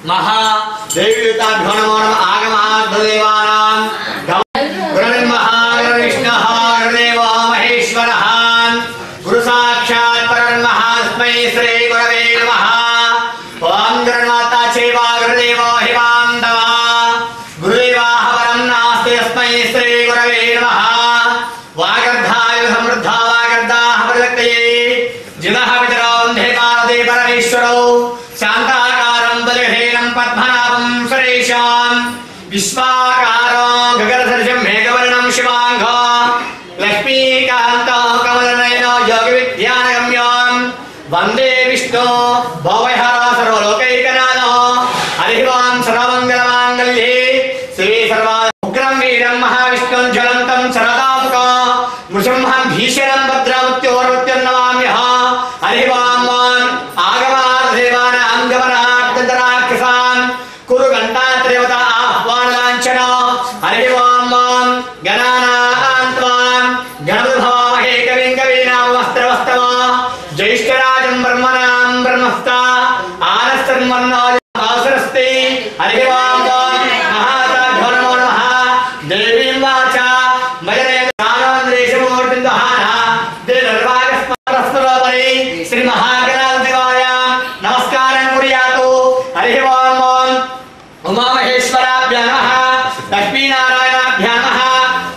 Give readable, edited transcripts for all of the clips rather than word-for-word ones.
महादेवताभ्यो नमो नमः आगमार्थदेवानां गुरुर्महाविष्णुः गुरुदेवो महेश्वरः गुरु साक्षात् परब्रह्मस्मै श्री गुरवे नमः ओम गुरुमाता चैवा गुरुदेवो हिवान्दवा गुरुदेवाः परं नास्ति तस्मै श्री गुरवे नमः वागर्धाय समृद्धा वागर्धाः प्रदत्तये जिनः वितरं देवादे परमेश्वरो शान्ताकारं बलिहीनं पद्मनाभं सुरेशां विश्वाकारं गगनसदृशं मेघवर्णं शिवाङ्गं लक्ष्मीकान्तं कमलनयनं योगविद्यानगम्यं वन्दे विष्णु भवहर सर्वलोकैकनाथं हरिः ओं सर्वमङ्गलमाङ्गल्ये श्री सर्वोग्रं वीरं महाविष्णुं ज्वलन्तं सरदामुखं नृसिंहं भीषणं भद्रमृत्योर्मृत्युं नमाम्यहं हरिः ओं हरिः ओं गणानां त्वां गणपतिभवामहे कविं कवीनां वस्त्रवस्तव ज्येष्ठराजं ब्रह्मणां ब्रह्मस्ता आनस्तन्मन्नावसरस्ते हरिः ओं महाताभ्यो नमो नमः देवीं वाचा मयनेन्द्रेशमूर्तिन्दहानः देवर्वागस्मरस्मरोपरि श्री महागणाधिदेवाय नमस्कारं कुर्यातु हरिः ओं उमामहेश्वराभ्यां नमः लक्ष्मीनारायणाभ्यां नमः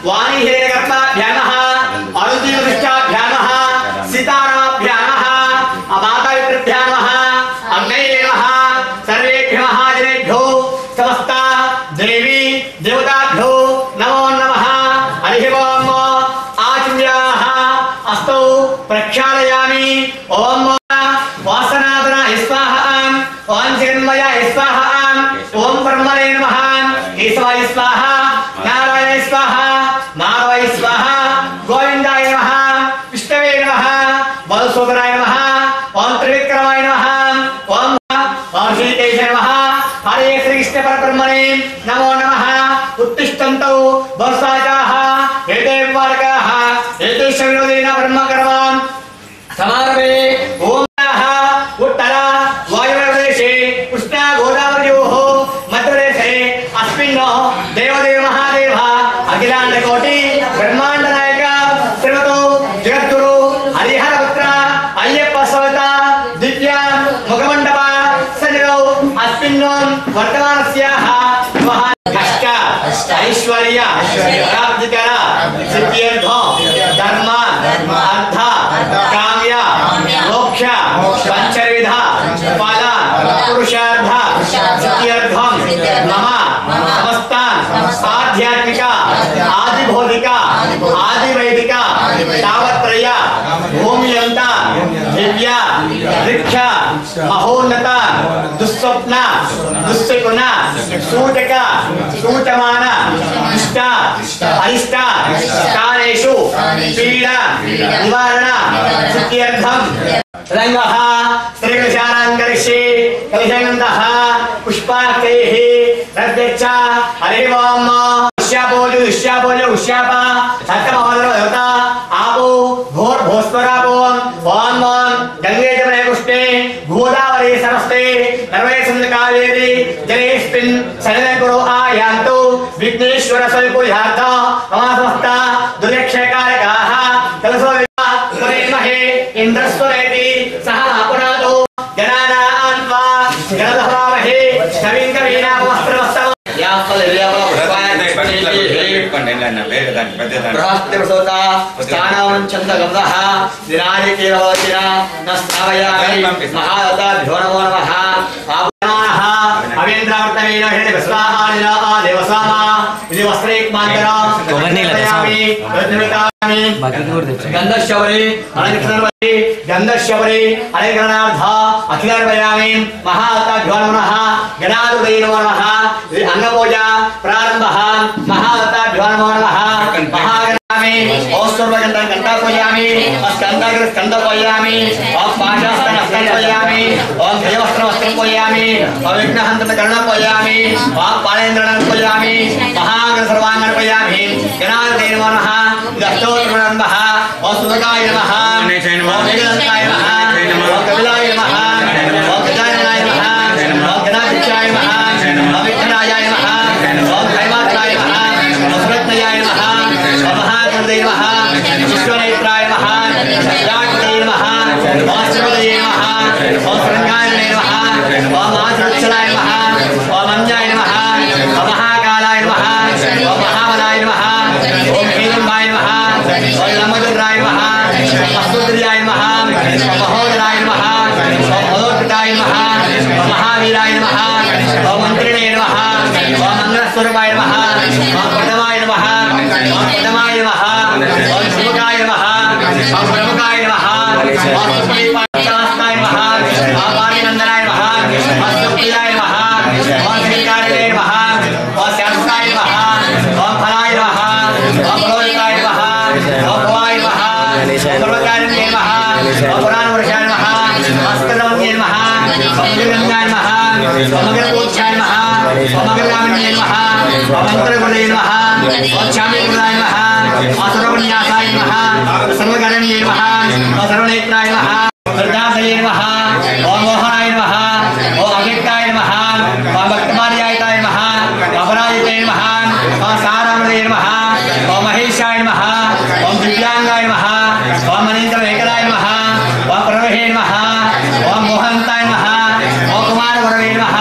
वाणीहिरण्यगर्भाभ्यां नमः अरुणदीपदृष्टाभ्यां नमः सीतारामाभ्यां नमः मातापितृभ्यां नमः अग्नये नमः सर्वेभ्यः महाजनेभ्यो समस्त देवी देवताभ्यो नमो नमः हरिः ओं आचम्याः अस्तौ प्रक्षालयामि ओं वासनादनाय स्वाहा ओं जगन्मयाय स्वाहा ओं ब्रह्मणे नमः केशवाय स्वाहा नारायणाय स्वाहा माधवाय स्वाहा गोविंदाय नमः विष्णवे नमः बलसोदराय नमः ओं त्रिविक्रमाय नमः ओं श्रीकेशाय नमः हरे श्री कृष्ण परब्रह्मणे नमो नमः उत्तिष्ठन्तौ वर्षाजाः एते वर्गाः एते शरीरेण ब्रह्मकर्मां समारभे ओं उत्तरा वायुव्यदेशे कृष्णा गोदावर्योः मध्यदेशे अस्मिन् देवदेव महादेव अखिलाण्डकोटि ब्रह्माण्डनायक श्रीमतो जगद्गुरु हरिहरपुत्र अय्यप्प समेत दिव्य मुखमण्डप सन्निधौ अस्मिन् वर्तमानस्याः अष्ट ऐश्वर्य प्राप्तिकर सिद्ध्यर्थं धर्म अर्थ काम्य मोक्ष पंचविध फल पुरुषार्थ सिद्ध्यर्थं मम समस्त आध्यात्मिक आदि भौतिक आदि वैदिक तावत्रय भूमियंत दिव्य वृक्ष महोन्नत दुस्वप्न दुस्सुकुन सूचक सूचमान इष्ट अरिष्ट कालेषु पीडा निवारण सिद्ध्यर्थं रंगः श्रीकृष्णाङ्गरिषे कलिशनन्दः पुष्पार्कैः रद्यच्च हरिः ओं उष्यापोलु उष्याप सत्यमहोदरदेवता आपो भूर्भुवस्वरापो ओं गंगे जमुने पुष्टे गोदावरी सरस्वती नर्मदे कावेरी जलेऽस्मिन् सन्निधिं कुरु आयान्तु विघ्नेश्वर स्वल्पुर्यार्थ मम समस्त दुर्यक्षकारकाः कलशो विमहे इन्द्रस्वरेति सह पुनादो जनानां त्वा गणधरामहे कविं कवीनां वस्त्रवस्तव महादत्ताभ्यो नमो नमः अवेन्द्रावर्तमेन गंधशबरी अलंकरणार्थ अखिलार्पयामि महादत्ताभ्यो नमः गणाधिपतये नमो नमः अन्नपूजा प्रारंभः महादत्ताभ्यो नमो नमः कोयामि ओम सर्वगंधं गंधा कोयामि स्कंदाग्र स्कंद कोयामि ओम पाशास्तं अस्तं कोयामि ओम देवस्त्रं वस्त्रं कोयामि ओम विघ्नहन्तं कर्ण कोयामि ओम पालेन्द्रं कोयामि महाग्र सर्वांगं कोयामि गणाधिपतये नमः दस्तोत्रं नमः ओम सुभगाय नमः ओम वेदन्ताय नमः ओम कपिलाय नमः ओम गजाननाय नमः ओम गणाधिपतये नमः ओम विघ्नराजाय नमः ओम कैवात्राय नमः ओम सुरत्नयाय नमः ओम महागणपतये नमः विश्वनेत्राय नमः विराटपतये नमः ओम शिवदये नमः ओम श्रृंगारणे नमः ओम महासुरक्षलाय नमः ओम अंजाय नमः ओम महाकालाय नमः ओम महाबलाय नमः ओम हेरंबाय नमः ओम लंबोदराय नमः ओम अस्तुत्याय नमः ओम महोदराय नमः ओम महोदराय नमः ओम महावीराय नमः ओम मंत्रिणे नमः ओम मंगलस्वरूपाय नमः ओम पद्माय नमः ओम पद्माय नमः ओम शिवकाय नमः ओम प्रमुखाय नमः ओम सुप्रीपाशास्ताय नमः ओम वाणीनंदनाय नमः ओम सुप्रियाय नमः ओम श्रीकारिणे नमः ओम श्यामकाय नमः ओम फलाय नमः ओम फलोदिताय नमः ओम भवाय नमः ओम सर्वकारिणे नमः ओम पुराणवर्षाय नमः ओम स्कंदवत्ये नमः ओम मगरगंगाय नमः ओम मगरपूज्याय नमः ओम मगरगामिन्ये नमः ओम मंत्रगुणये नमः ओम श्यामकुलाय नमः ओम सर्वन्यासाय नमः ओम सर्वकारिणे नमः ओम सर्वनेत्राय नमः वरदासये नमः ओम मोहनाय नमः ओम अव्यक्ताय नमः ओम भक्तमार्यायताय नमः ओम अपराजिताय नमः ओम सारामदये नमः ओम महेशाय नमः ओम दिव्यांगाय नमः ओम मनीन्द्रवेकराय नमः ओम प्रणवे नमः ओम मोहन्ताय नमः ओम कुमारवरवे नमः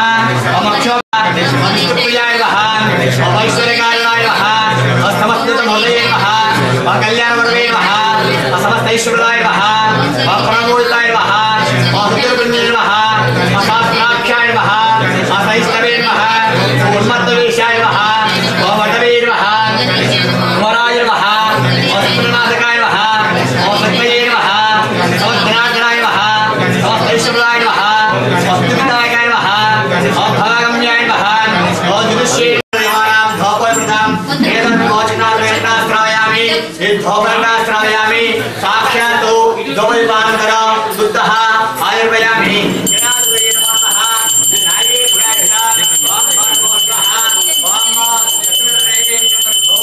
ओम अक्षोभाय ओम विष्णुप्रियाय नमः ओम ऐश्वर्यकारिणाय नमः ओम समस्तमहोदये नमः ओम कल्याणवरवे नमः ओम समस्तैश्वर्याय नमः ओम प्रणवोदिताय नमः ओम सुत्रवृन्दे नमः ओम शास्त्राख्याय नमः ओम सैष्णवे नमः ओम उन्मत्तवेशाय नमः ओम वटवे नमः ओम वराय नमः ओम सुप्रनाथकाय नमः ओम सत्वये नमः ओम धनार्दनाय नमः ओम ऐश्वर्याय नमः ओम स्तुतिदायकाय नमः ओम भागम्याय नमः ओम जुगुष्ये नमः धौपप्रदाम एतन्मोचनाद्वैताश्रावयामि धौपप्रदाश्रावयामि साक्षात् द्वैपानकर शुद्धः आयुर्वयामि जनार्दये नमः नाये भयायः ओम भगवतः ओम लक्ष्मीदेवीर्भो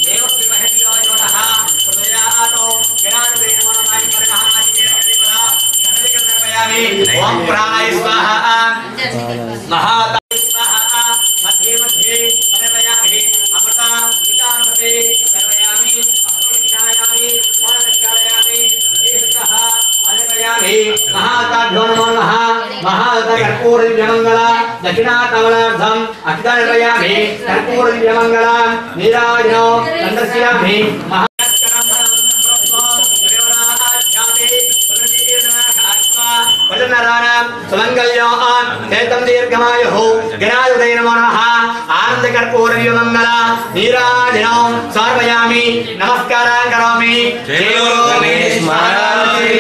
देवस्य महत्याय नमः तदयातो जनार्दये नमः आयुर्वयामि नायिकेरकलिबला कन्नडिकर्णयामि ओम प्राणाय स्वाहा महाताय स्वाहा मध्ये मध्ये सर्वयामि अमृता पितामहे सर्वयामि अस्तुलक्षायामि ओणलक्षायामि देवतः आलयामि महाताभ्यो नमो नमः महातकर्पूरदिव्यमङ्गला दक्षिणाकमलार्धम् अक्षितार्पयामि कर्पूरदिव्यमङ्गला नीराजनो दण्डस्यामि सुमंगल्यों दीर्घमायुः गणाधिपतये नमो नमः आनन्दकर्पूरदिव्यमङ्गला नीराजनं समर्पयामि नमस्कारं करोमि जय बोलो गणेश महाराज की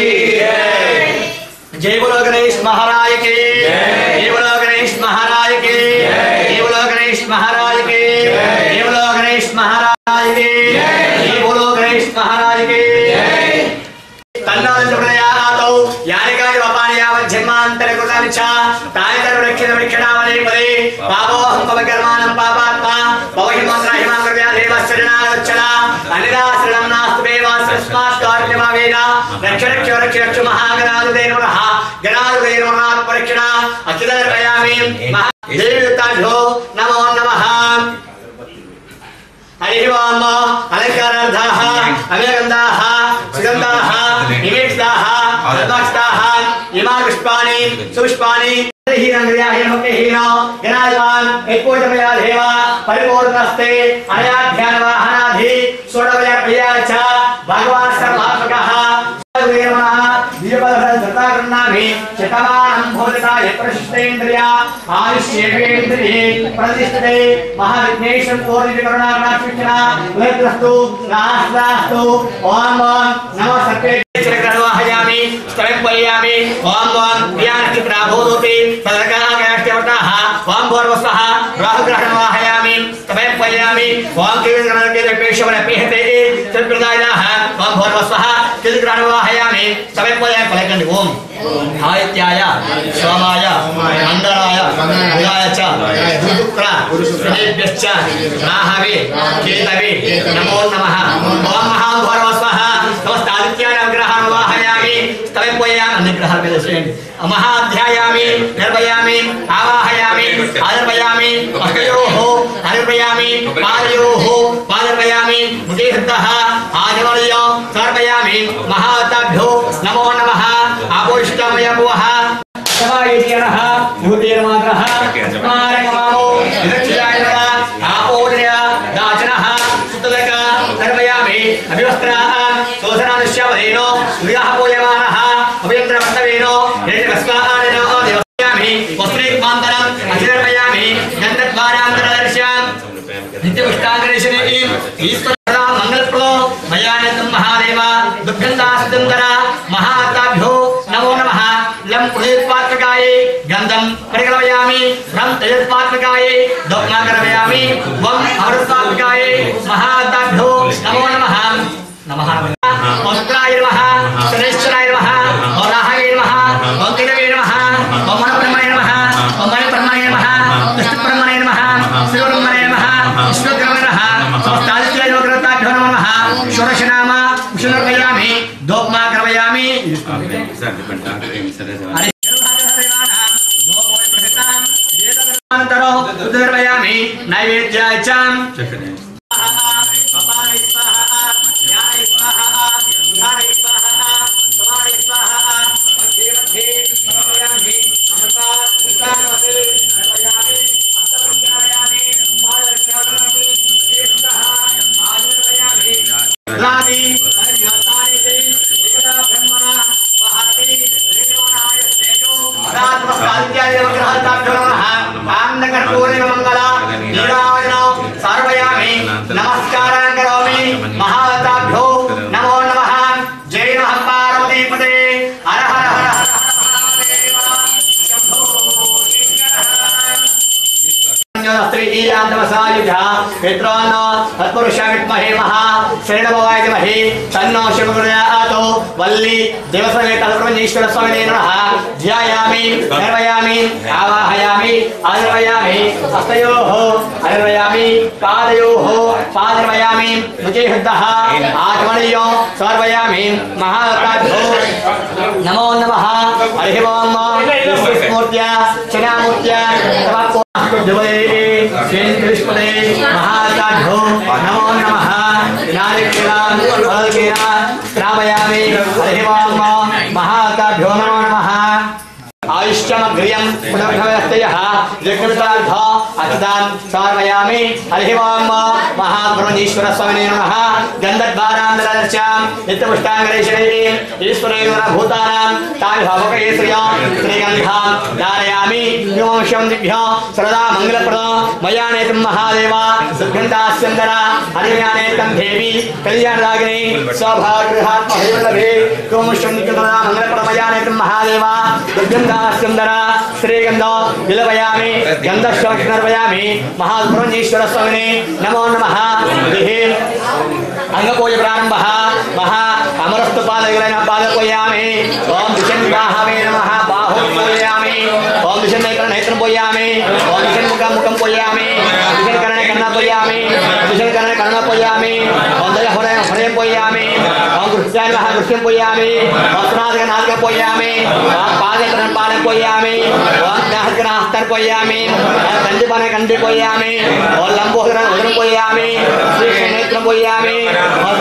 जय बोलो गणेश महाराज की जय बोलो गणेश महाराज की जय बोलो गणेश महाराज की जय बोलो गणेश महाराज की जय बोलो गणेश महाराज की तन्नादप्रयातो यानिकानि वपानि यावज्जन्मान्तरे कृतानिच्छा तानि सर्वरक्षितवृक्षणावने पदे पापोऽहं पवकर्माणं पापात्मा पवहिमात्राहिमाङ्गव्याधेवश्चरणागच्छना अन्यदाश्रणं नास्तु देवाश्रस्मास्तार्यमावेद रक्ष रक्ष रक्ष रक्ष महागणाधिपतये नमः गणाधिपतये नमः परीक्षणा अच्युतर्पयामि महादेवताभ्यो नमो नमः हरिः ओम अलंकारार्थाः अमेगन्धाः सुगन्धाः निवेदिताः पद्माक्षताः इमानि पुष्पाणि सुपुष्पाणि हीरङ्ग्रियाहीनमुक्तिहीनो गणाधिपान् यत्पूजमया देव परिपूर्णस्ते अनयाध्यानवाहनाधि षोडशप्रिया च भगवान् सर्वात्मकः दिव्यपदधृतागृह्णामि शतमानं भोजनाय प्रशिष्टेन्द्रिया आयुष्येन्द्रिये प्रतिष्ठते महाविघ्नेश्वर पूर्णकरुणाकटाक्षिणा उदयस्तु नास्तास्तु ओम नमो सर्वेभ्यः सर्ववाहयामि स्तवयामि ओम ओम प्रियानक्षत्राभूतोऽपि तदर्काकाष्ठवटाः ओम भूर्वस्वः राहुग्रहणवाहयामि स्तवयामि ओम किलग्रहणकेशवरपिहते तत्प्रदायाः ओम भूर्वस्वः किलग्रहणवाहयामि स्तवयामि फलकण्डि ओम आदित्याय सोमाय मंगलाय बुधाय च शुक्र शनिभ्यश्च राहवे केतवे नमो नमः ओम महाभूर्वस्वः नमस्तादित्याय अनुग्रहान् वाहयामि स्तवयामि अनुग्रहान् महाध्यायामि निर्वयामि आवाहयामि आदर्वयामि अष्टयोः अनुर्वयामि पादर्वयामि मुखेहृतः आदिवर्यो सर्वयामि महाताभ्यो नमो नमः आपोषितमयभुवः समायेत्यनः भूतेर्मात्रः स्मारकमामो विदक्षितायनः आपोदय दाचनः सुतदक सर्वयामि अभिवस्त्राः सोसनानुष्यवदेनो विवाह पूयमानः अभियन्त्रवस्तवेनो हेतकस्मानेनो देवयामि वस्त्रेक्मान्तरम् अचिर्वयामि गन्धद्वारान्तरदर्श्याम् नित्यपुष्टाग्रेशने ईश्वरः मंगलप्रदो मयानतं महादेव दुर्गन्धास्तंतर महाताभ्यो नमो नमः लं प्रदीपात्मकाये गन्धं परिकलयामि रं तेजस्पात्मकाये दोग्नाकरयामि वं अमृतात्मकाये महाताभ्यो नमो नमः नमः ओस्त्राय नमः शनेश्वराय नमः ओराहाय नमः ओंकिरवे नमः ओमनब्रह्मणे नमः ओमनब्रह्मणे नमः कृष्णब्रह्मणे नमः शिवब्रह्मणे नमः विष्णुब्रह्मणे नमः समस्तादित्याय नमः नमः षोडशनाम विष्णुर्वयामि दोग्नाकरयामि उदर्वयामि नैवेद्याय च नमस्कारां करोमि महाताभ्यो नमो नमः जय नमः पार्वतीपते हर हर हर हर महादेव शंभो स्त्री ईरान्तमसायुधः पितॄन् तत्पुरुषाय महा श्रेणभवाय विद्महे तन्नो शिवप्रचोदयात् वल्ली देवसमेतसर्वज्ञेश्वर स्वामिने नमः ध्यायामि निर्वयामि आवाहयामि आदर्वयामि हस्तयोः अनुर्वयामि पादयोः पादर्वयामि मुखेहृतः आत्मनयो सर्वयामि महाताभ्यो नमो नमः हरिः ओम विष्णुमूर्त्या चनामूर्त्या श्रीकृष्णे महाताभ्यो नमो नमः श्रावयामि हरिः ओम महाताभ्यो नमो नमः आयुष्यमग्रियं पुनर्भवस्तयः यज्ञवितार्थ अतदान सर्वयामि हरिः ओम महागुरुनीश्वर स्वामिने नमः गन्धद्वारान्तरदर्श्यां नित्यपुष्टाङ्गरेशने ईश्वरेण भूतानां ताभिभावकये श्रीगन्धां धारयामि योमशं दिभ्यो सर्वदा मङ्गलप्रदं मया नेतं महादेव सुगन्धास्यन्दरा हरियानेतं देवी कल्याणरागिनी स्वभावगृहात्महैवल्लभे योमशं दिभ्यो मङ्गलप्रदं मया नेतं महादेव सुगन्धास्यन्दरा श्रीगन्ध विलवयामि गन्धश्वक्नर्वयामि महागुरुनीश्वर स्वामिने नमो नमः अंगपूज प्रारंभः महा अमरस्तु पादग्रहण पादपूजयामि ओम दिशन्बाहवे नमः बाहु पूजयामि ओम दिशन्नेत्र नेत्रं पूजयामि ओम दिशन्मुखं मुखं पूजयामि दिशन्कर्णे कर्णं पूजयामि दिशन्कर्णे कर्णं पूजयामि ओम दयहरे हरे पूजयामि ओम कृष्णाय नमः कृष्णं पूजयामि ओम नादक नादक पूजयामि ओम पादकर्णं पादं पूजयामि ओम नाहकनाहस्तं पूजयामि ओम कंदिपाने कंदि पूजयामि ओम लंबोदरं उदरं पूजयामि श्रीनेत्रं पूजयामि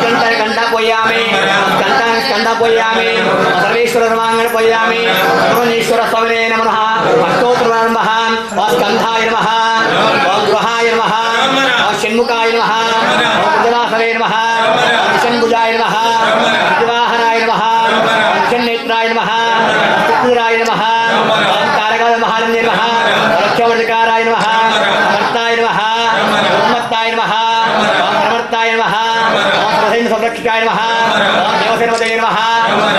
कंठाय कंठा पूजयामि कंठाय कंठा पूजयामि सर्वेश्वर सर्वांगण पूजयामि गुरुनीश्वर स्वामिने नमः अष्टोत्तर प्रारंभः ओम स्कंधाय नमः ओम गृहाय नमः ओम षण्मुखाय नमः ओम बुद्धवासवे नमः ओम षण्भुजाय नमः विवाहनाय नमः ओम षण्नेत्राय नमः स्तुतिराय नमः ओम कारकाय महारण्ये नमः लक्ष्मणकाराय नमः अमर्ताय नमः उन्मत्ताय नमः ओम प्रमर्ताय नमः ओम प्रसन्न संरक्षकाय नमः ओम देवसेनपतये नमः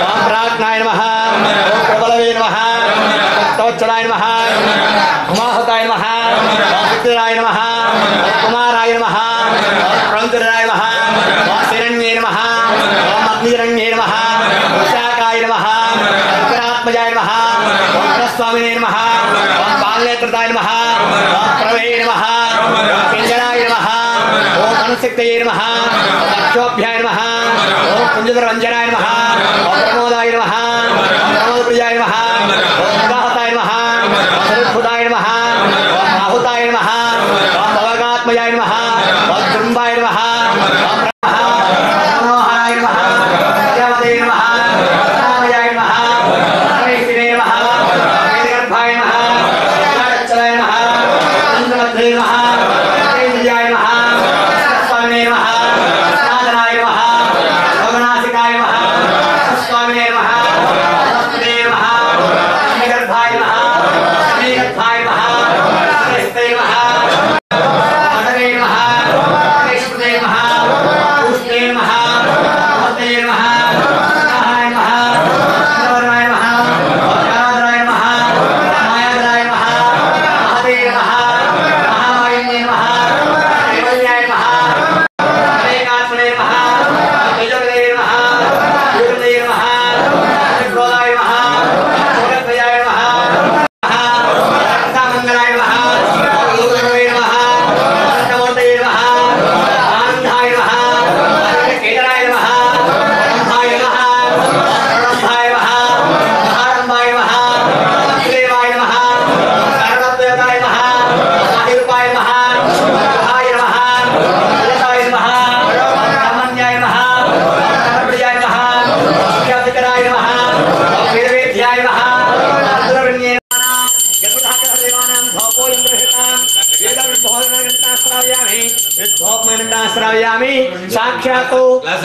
ओम प्राज्ञाय नमः ओम प्रबलवे नमः तवच्चलाय नमः उमाहुताय नमः ओम विद्युराय नमः ओम कुमाराय नमः ओम प्रंतराय नमः ओम शिरण्ये नमः ओम अग्निरण्ये नमः विशाखाय नमः अंतरात्मजाय नमः ओम प्रस्वामिने नमः ओम बालनेत्रताय नमः ओम प्रवे नमः ओम पिंजराय नमः ओम अनुशक्तये नमः ओम अक्षोभ्याय नमः ओम कुंजधरवंजनाय नमः ओम प्रमोदाय नमः ओम प्रमोदप्रियाय नमः ओम उदाहताय नमः ओम सरुद्भुताय नमः ओम आहुताय नमः ओम भवगात्मजाय नमः ओम जृंभाय नमः ओम मनोहराय नमः प्रजापतये नमः रामाय नमः हरिश्री नमः वेदगर्भाय नमः चलाय नमः चंद्रमध्ये नमः तेजयाय नमः स्वामिने नमः साधनाय नमः भवनाशिकाय नमः स्वामिने नमः नमस्ते नमः गर्भाय नमः गर्भाय नमः हरिश्री नमः हरे नमः हरिश्री नमः पुष्टे नमः नमस्ते नमः नारायण नमः नवराय नमः राधाय नमः मायाधराय नमः महते नमः महामायिने नमः देवल्याय नमः अनेकात्मने नमः तेजोदये नमः योगदये नमः क्रोधाय नमः योगद्वयाय नमः मंगलाय नमः योगदये नमः नमोदये नमः आनंदाय नमः केतनाय नमः ब्रह्माय नमः ब्रह्माय नमः महारंभाय नमः देवाय नमः सर्वदेवताय नमः आदिरूपाय नमः हाय नमः जगताय नमः ब्रह्मण्याय नमः ब्रह्मप्रियाय नमः शिक्षाधिकाराय नमः वेदवेद्याय नमः अन्तरण्ये नमः गरुडहाकर देवानां भवो यन्द्रहितां वेदविद्भोजनग्रन्थाश्रावयामि विद्भोग्मग्रन्थाश्रावयामि साक्षात्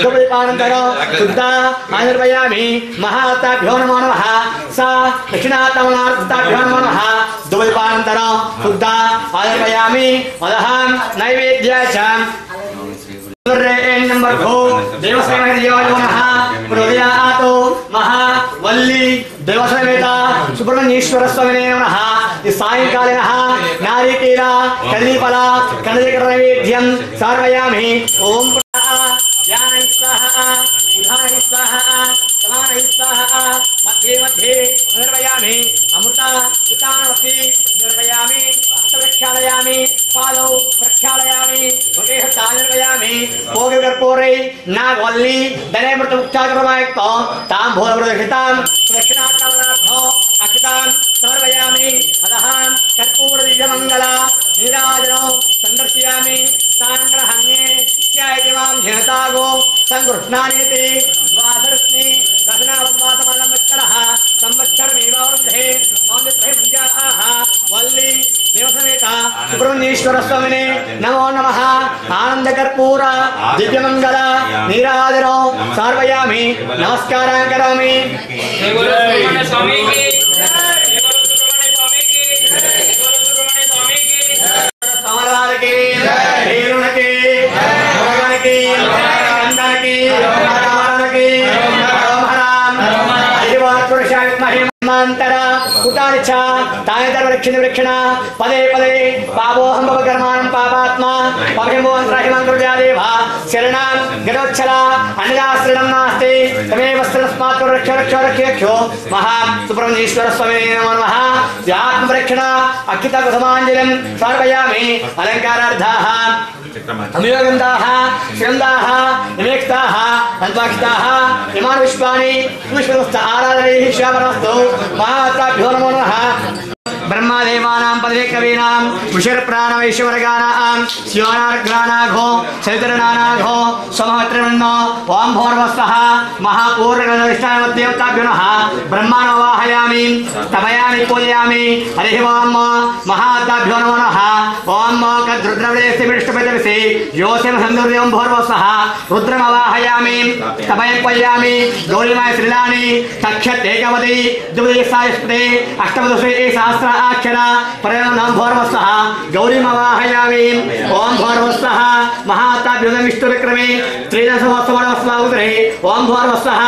दुबलिपानन्तरो शुद्धा आनिर्वयामि महाताभ्यो नमो नमः सा दक्षिणात्मनार्थताभ्यो नमो नमः दुबलिपानन्तरो शुद्धा आनिर्वयामि अदहं नैवेद्याचां नंबर 4 देवसेनः हृदयातो महावल्ली देवसेनेता सुब्रह्मण्येश्वर स्वामिने नमः सायंकालिनः नारिकेल कदलीफल कदलीकर नैवेद्यं समर्पयामि ओम ज्ञान स्वाहा उधार स्वाहा समान स्वाहा मध्ये मध्ये निर्वयामि अमृत पितानवती निर्वयामि हस्तप्रक्षालयामि पादौ प्रक्षालयामि मुखे निर्वयामि भोगकर्पूरै नागवल्ली दनेमृतमुक्ताक्रमायुक्तो ताम्बूलप्रदक्षितां दक्षिणात्मनार्थो अक्षतां समर्पयामि अतः कर्पूरदिव्यमङ्गला नीराजनो सन्दर्शयामि साङ्ग्रहण्ये इत्यादि मां झेतागो सङ्गृह्णानीति द्वादशस्मि दशनावद्वासमलम्वत्सरः संवत्सरमेवावृद्धे मौलिद्धे मुञ्जाः वल्ली देवसमेता सुब्रह्मण्येश्वर स्वामिने नमो नमः आनन्दकर्पूर दिव्यमङ्गल नीराजनो समर्पयामि नमस्कारं करोमि स्वामी की वृक्षण पदे पदे पापोहम भवकर्माणं पापात्मा पविमोहन्त्रहिमङ्कृत्यादेव शरणां गणोच्छला अन्यदाश्रणं नास्ति तमेव स्त्रस्मात् रक्ष रक्ष रक्षो महा सुब्रह्मण्येश्वर स्वामिने नमो नमः व्यात्मवृक्षण अक्षितकुसुमाञ्जलिं समर्पयामि अलङ्कारार्थाः अमियोगन्धाः श्रन्दाः निमेक्ताः अन्वाक्षिताः इमान् विश्वानि पुष्पस्त आराधनैः श्यामनस्तु महाताभ्यो नमो नमः ब्रह्मा महादेवानां पदवे कवीनां कुशरप्राणवैश्वर्गानां शिवानार्ग्रानाघो चैतरनानाघो समहत्रमन्नो ओम भोर्वस्वः महापूर्णगणविष्टामदेवताभ्यो नमः ब्रह्माणो वाहयामि तमयामि पूजयामि हरिः ओम महाताभ्यो नमो नमः ओम कद्रुद्रवदेस्य विष्णुपदविसे योसेन संदर्देवं भोर्वस्वः रुद्रमवाहयामि तमयं पूजयामि गौरीमाय श्रीलानि तक्षतेकवती द्विदेशायस्ते अष्टमदशे सहस्राक्षर परमं भोर्वस्वः गौरीमवाहयामि ओम भोर्वस्वः महाताभ्यो विष्णुविक्रमे त्रिदशवत्सवस्वाउदरे ओम भोर्वस्वः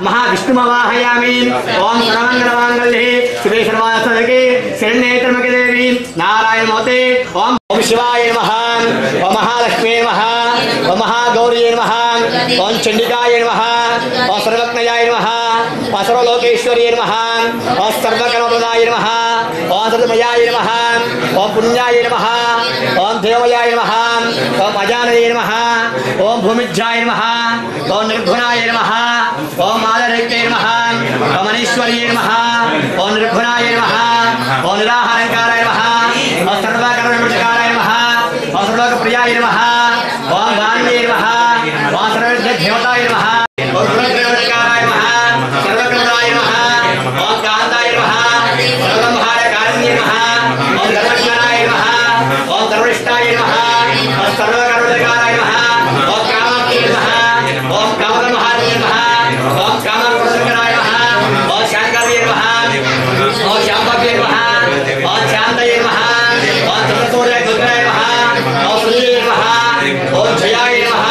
महाविष्णुमवाहयामि ओम सर्वमंगलमांगल्ये शिवे सर्वार्थसाधके शरण्ये त्र्यंबके देवी नारायण मोते ओम शिवाय नमः ओम महालक्ष्मी नमः ओम महागौरी नमः ओम चंडिकाय नमः ओम सर्वज्ञाय नमः ओम सर्वलोकेश्वरी नमः ओम सर्वकर्मप्रदाय नमः ओम सर्वमयाय नमः ओम पुण्याय नमः ओम देवयाय नमः ओम अजानये नमः ओम भूमिज्जाय नमः ओम निर्गुणाय नमः ओम आदरैक्ये नमः ओम अनीश्वर्ये नमः ओम निर्गुणाय नमः ओम निराहारकाराय नमः ओम सर्वकर्मप्रदाय नमः ओम सर्वलोकप्रियाय नमः ओम गान्ये नमः ओम सर्वदेवताय नमः ओम सर्वदेवताय नमः सर्वकर्ताय नमः ओम कान्ताय नमः सर्वमहारकारिण्ये नमः ओम धर्मज्ञानाय नमः ओम सर्वनिष्ठाय नमः ओम सर्वकर्मकाराय नमः ओम कामाक्षी नमः ओम कामकमहाराय नमः ओम कामप्रसन्नाय नमः ओम शांकाय नमः ओम शांभव्ये नमः ओम शांतये नमः ओम चतुर्सूर्यगुप्ताय नमः ओम सूर्ये नमः ओम जयाय नमः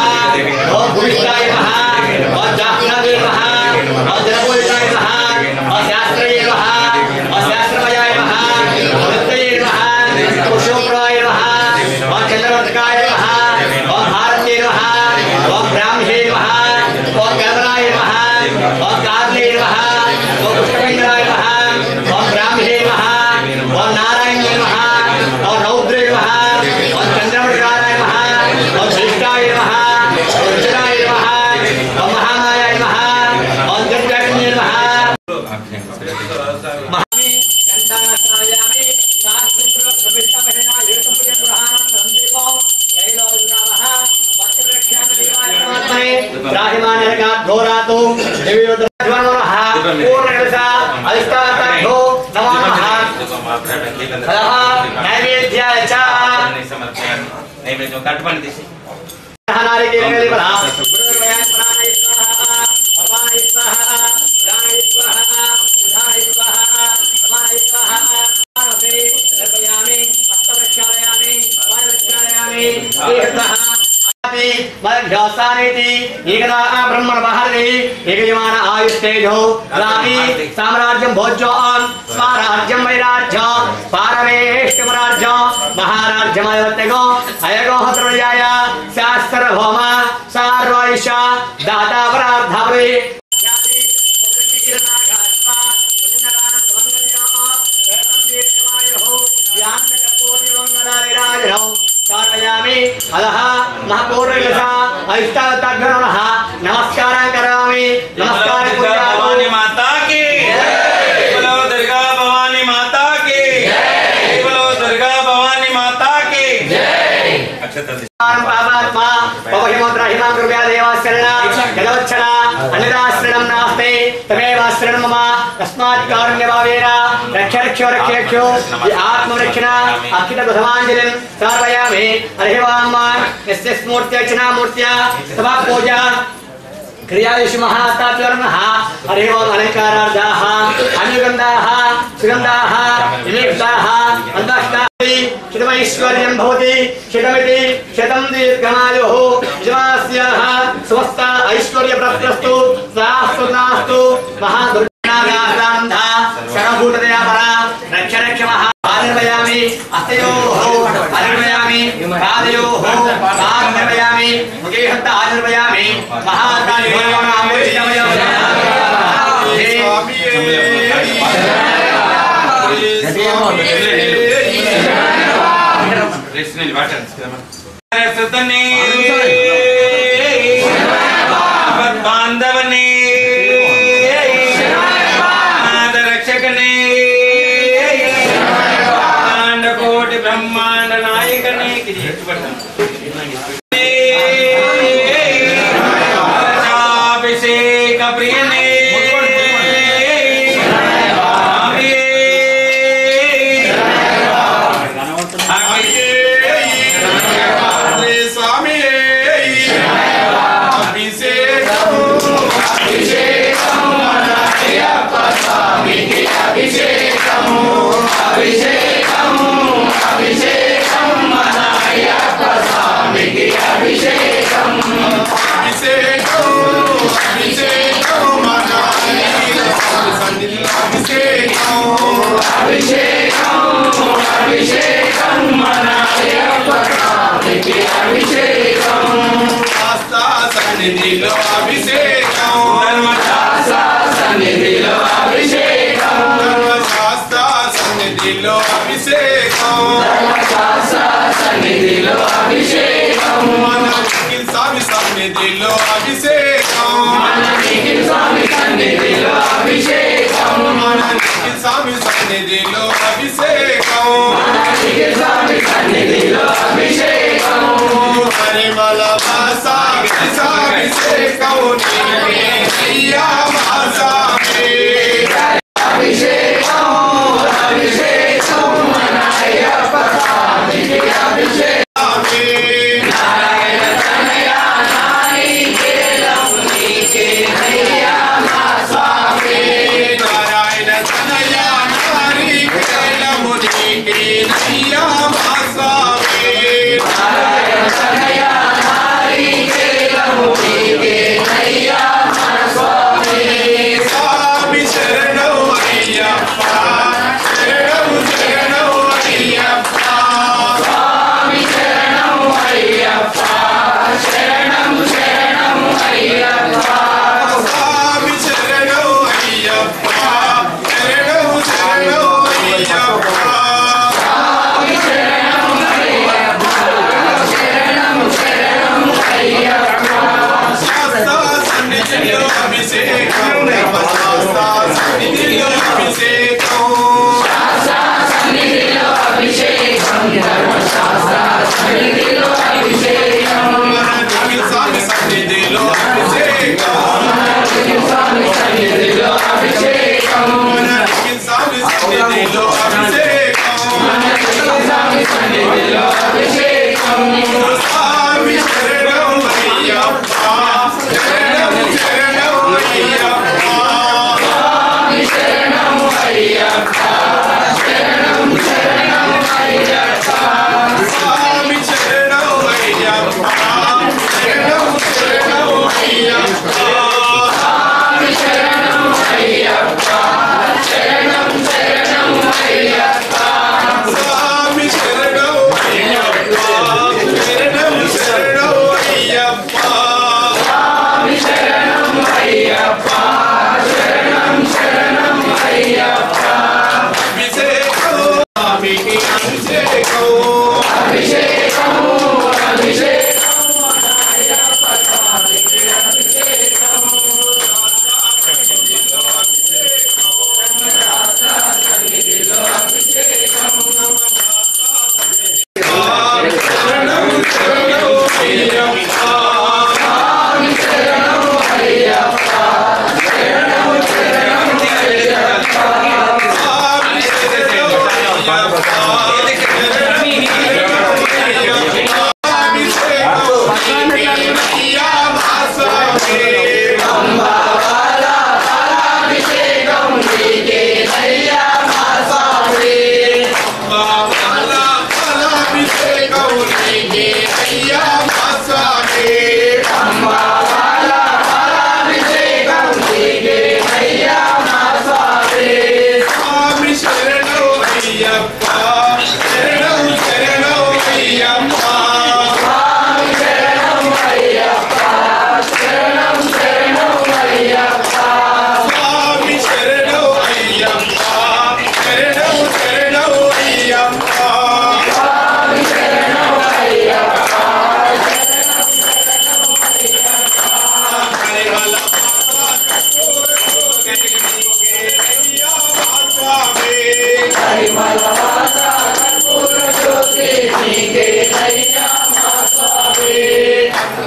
ओम भूमिष्ठाय नमः ओम जाह्नवे नमः ओम जनपूजिताय नमः ओम शास्त्रये नमः ओम शास्त्रमयाय नमः ओम नित्यये नमः ओम शुभ्राय नमः ओम चंद्रवर्तकाय नमः ओम भारते नमः ओम ब्राह्मणे नमः ओम गणपनाय नमः ओम कार्ले नमः ओम पुष्पमिंद्राय नमः ओम ब्राह्मणे नमः ओम नारायणे नमः ओम रौद्रे नमः ओम चंद्रवर्तकाय नमः ओम श्रेष्ठाय नमः ओम विजयाय नमः ओम महामायाय नमः ओम जगज्जनन्ये नमः महामि गन्धानाश्रयामि साक्षात् प्रविष्टमहिना येतुं पुराणं रन्दिको त्रैलोक्यनामः भक्तवृक्षामि दिवायमात्मने राहिमानरकाद्धोरातो देवीयोद्धरणमः पूर्णकलशा अधिष्ठाताभ्यो नमो नमः फलः नैवेद्याय च नैवेद्य कटपण दिसे नारिकेले बला गुरुर्वयं प्राणाय स्वाहा अपाय स्वाहा उदाय स्वाहा उदाय स्वाहा समाय स्वाहा नमस्ते दर्पयामि हस्तवृक्षालयामि पादवृक्षालयामि तीर्थः आति मध्यसानेति एकदा ब्रह्मण बहरे एकयमान आयुष्तेजो रामि साम्राज्यं भोज्यों स्वराज्यं वैराज्य पारमेष्टमराज्य महाराज्यमयवत्यगो अयगो हत्रयाय शास्त्रभौम सार्वैषा दाता परार्धावरे ख्याति पुत्रनिकिरणाघास्वा पुनरान सुमंगल्यो कर्तम दीर्घमायुः व्यान्नकपूर्णमंगलाविराजनौ कारयामि अधः महापूर्णकलशा अष्टावताभ्यो नमः नमस्कारं करोमि नमस्कार भवानी माता की बोलो दुर्गा भवानी माता की बोलो दुर्गा भवानी माता की पापात्मा पवहिमोद्रा हिमां कृपया देवाश्रणा यदवच्छना अन्यदाश्रणं नास्ते तमेवाश्रणं मम तस्मात् कारुण्यभावेन रक्ष रक्षो रक्ष रक्षो आत्मरक्षणा अखिलप्रथमाञ्जलिं समर्पयामि हरिः ओम यस्य स्मूर्त्यर्चना मूर्त्या तवा पूजा क्रियादिषु महातात्पर्यः हरिः ओम अलङ्कारार्थाः अन्यगन्धाः सुगन्धाः विलेप्ताः अन्ताष्टाः शतमैश्वर्यं भवति शतमिति शतं दीर्घमायुः यजमानस्याः समस्त ऐश्वर्यप्राप्तिरस्तु सास्तु नास्तु महादुर्गानागासानन्दा सर्वभूतदया परा रक्ष रक्ष महानिर्वयामि हस्तयोः आनिर्वयामि पादयोः आनिर्वयामि मुखे हस्त आनिर्वयामि बांधवने ब्रह्मांड नायक ने अभिषेक प्रिय ने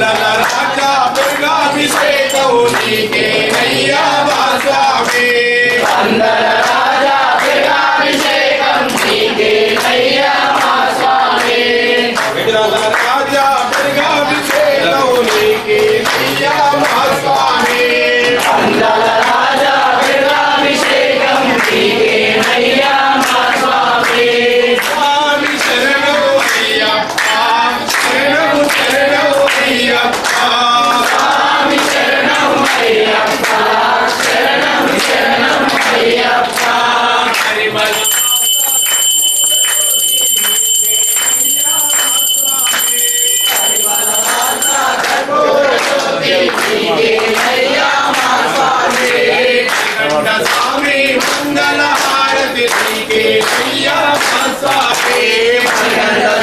రాజా దుర్గాభిషేకము నీకే నయ్యా మా స్వామి వందన రాజా దుర్గాభిషేకం నీకే నయ్యా మా స్వామి రాజా దుర్గాభిషేకము నీకే నయ్యా మా స్వామి వందన రాజా దుర్గాభిషేకం నీకే నయ్యా మా స్వామి స్వామి శరణము అయ్యప్ప శరణము శరణము అయ్యప్ప స్వామి శరణం అయ్యప్ప శరణం శరణం అయ్యప్ప హరిమల నీకే నయ్యా మా స్వామి స్వామి మంగళ హారతి నీకే నయ్యా మా స్వామి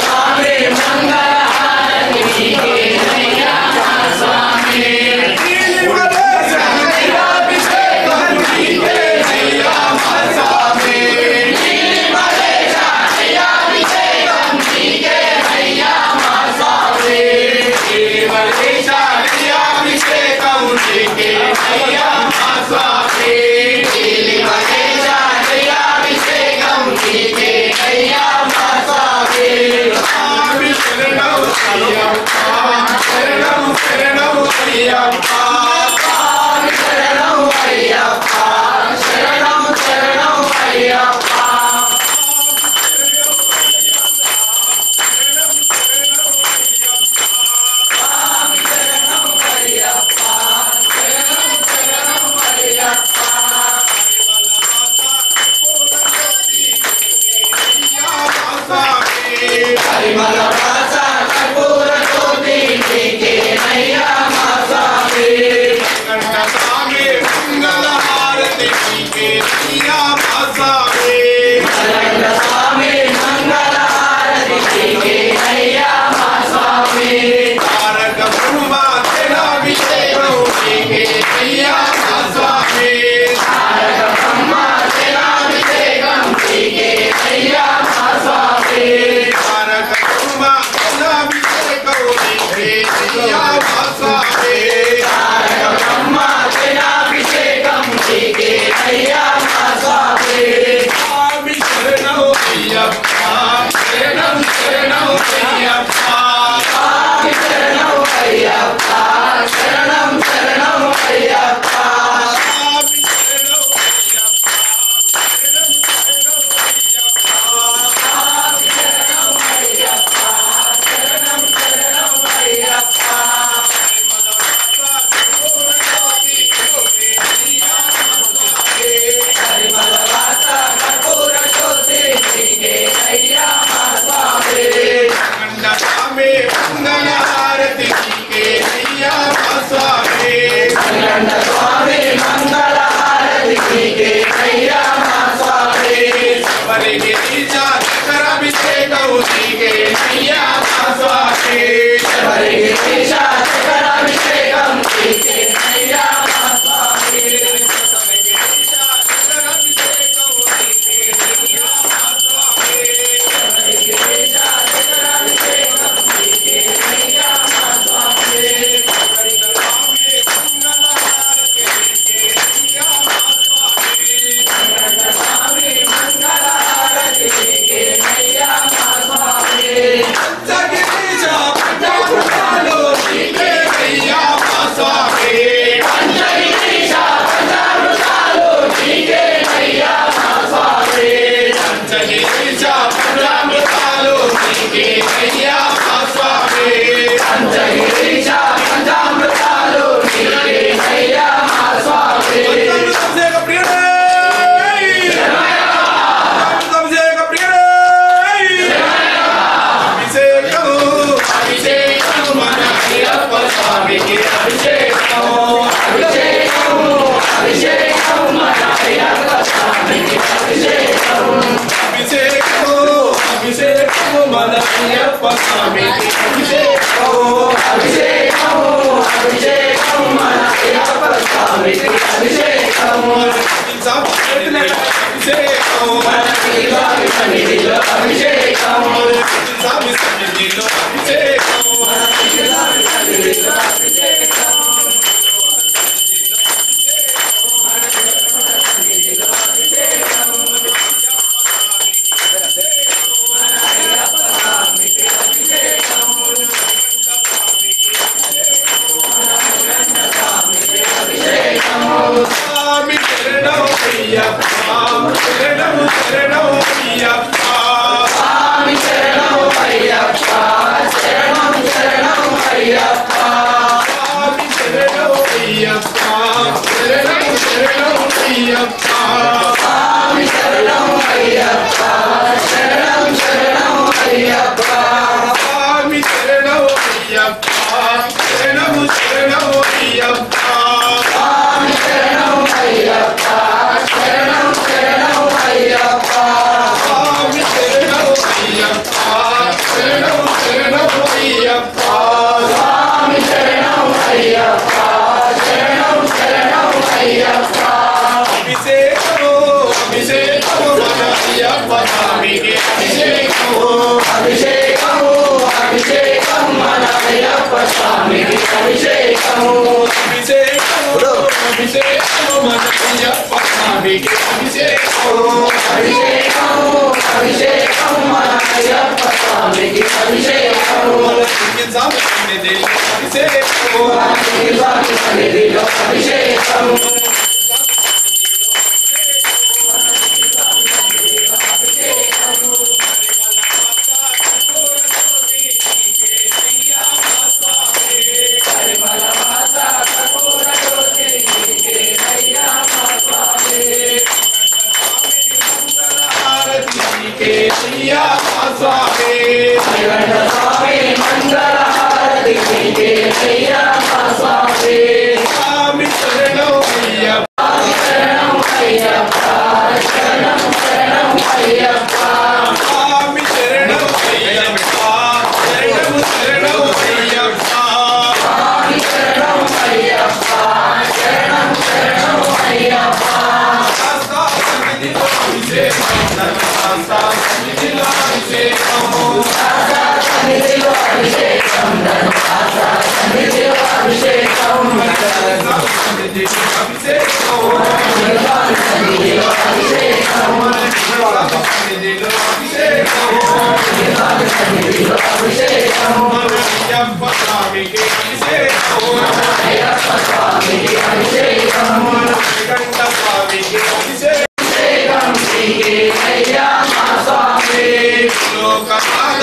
స్వామి మంగళ హారతి నీకే నయ్యా మా స్వామి అభిషేకం నీకే నయ్యా మా స్వామి మలేశ అభిషేకం నీకే నయ్యా మా స్వామి అభిషేకం నీకే నయ్యా మా స్వామి మలేశ అభిషేకం నీకే నయ్యా మా స్వామి స్వామి శరణం అయ్యప్ప శరణం శరణం అయ్యప్ప స్వామి శరణం అయ్యప్ప శరణం శరణం అయ్యప్ప పరిమళ వాస కర్పూర జ్యోతి నీకే నయ్యా మా స్వామి స్వామి మంగళ హారతి నీకే నయ్యా మా స్వామి అనంత స్వామి మంగళ హారతి నీకే నయ్యా మా స్వామి తారక బ్రహ్మ జలాభిషేకం నీకే నయ్యా మా స్వామి తారక బ్రహ్మ జలాభిషేకం నీకే నయ్యా మా స్వామి తారక బ్రహ్మ జలాభిషేకం నీకే నయ్యా మా స్వామి తారక బ్రహ్మ జలాభిషేకం నీకే నయ్యా మా స్వామి స్వామి శరణం అయ్యప్ప శరణం శరణం అయ్యప్ప స్వామి శరణం అయ్యప్ప శరణం శరణం అయ్యప్ప స్వామి శరణం అయ్యప్ప శరణం శరణం అయ్యప్ప స్వామి శరణం అయ్యప్ప శరణం శరణం అయ్యప్ప పరిమళ వాస కర్పూర జ్యోతి నీకే నయ్యా మా స్వామి స్వామి మంగళ హారతి నీకే నయ్యా మా స్వామి అనంత స్వామి మంగళ హారతి నీకే నయ్యా మా స్వామి శబరిగిరీశ చక్రాభిషేకం నీకే నయ్యా మా స్వామి శబరిగిరీశ చక్రాభిషేకం నీకే నయ్యా మా స్వామి శబరిగిరీశ చక్రాభిషేకం నీకే నయ్యా మా స్వామి శబరిగిరీశ చక్రాభిషేకం నీకే నయ్యా మా స్వామి స్వామి మంగళ హారతి నీకే నయ్యా మా స్వామి అనంత స్వామి మంగళ హారతి నీకే నయ్యా మా స్వామి పంచగిరీశ పంచామృతాలు నీకే నయ్యా మా స్వామి పంచగిరీశ పంచామృతాలు నీకే నయ్యా మా స్వామి పంచగిరీశ పంచామృతాలు నీకే నయ్యా మా స్వామి పంచగిరీశ పంచామృతాలు నీకే నయ్యా మా స్వామి పంచామృతాభిషేక ప్రియుడే పంచామృతాభిషేక ప్రియుడే అభిషేకం అభిషేకం మన అయ్యప్ప స్వామికి అభిషేకం అభిషేకం అభిషేకం మన అయ్యప్ప స్వామికి అభిషేకం అభిషేకం అభిషేకం మన అయ్యప్ప స్వామికి అభిషేకం అభిషేకం అభిషేకం మన అయ్యప్ప స్వామికి అభిషేకం అభిషేకం మన శ్రీవారి సన్నిధిలో అభిషేకం స్వామి స్వామి సన్నిధిలో అభిషేకం స్వామి శరణం అయ్యప్ప శరణం శరణం అయ్యప్ప స్వామి శరణం అయ్యప్ప శరణం శరణం అయ్యప్ప స్వామి శరణం అయ్యప్ప శరణం శరణం అయ్యప్ప స్వామి శరణం అయ్యప్ప శరణం శరణం అయ్యప్ప స్వామి శరణం అయ్యప్ప శరణం శరణం అయ్యప్ప స్వామి శరణం అయ్యప్ప శరణం శరణం అయ్యప్ప స్వామి శరణం అయ్యప్ప శరణం శరణం అయ్యప్ప స్వామి శరణం అయ్యప్ప శరణం శరణం అయ్యప్ప అభిషేకం అభిషేకం మన అయ్యప్ప స్వామికి అభిషేకం అభిషేకం అభిషేకం మన అయ్యప్ప స్వామికి అభిషేకం అభిషేకం అభిషేకం మన అయ్యప్ప స్వామికి అభిషేకం అభిషేకం అభిషేకం మన అయ్యప్ప స్వామికి అభిషేకం మన స్వామి సన్నిధిలో అభిషేకం స్వామి సన్నిధిలో అభిషేకం అయ్యా స్వామి శ్రీకంఠ స్వామి మంగళ హారతి నీకే అయ్యా స్వామి స్వామి శరణం అయ్యప్ప శరణం అయ్యప్ప శరణం శరణం అయ్యప్ప స్వామి శరణం అయ్యప్ప శరణం శరణం అయ్యప్ప స్వామి శరణం అయ్యప్ప శరణం శరణం అయ్యప్ప సన్నిధిలో అభిషేకం సన్నిధిలో అభిషేకం సన్నిధిలో అభిషేకం సన్నిధిలో అభిషేకం సన్నిధిలో అభిషేకం సన్నిధిలో అభిషేకం సన్నిధిలో అభిషేకం సన్నిధిలో అభిషేకం అయ్యప్ప స్వామికి అభిషేకం అయ్యప్ప స్వామికి అభిషేకం శ్రీకంఠ స్వామికి అభిషేకం అభిషేకం శ్రీకే అయ్యా స్వామి లోకనాథ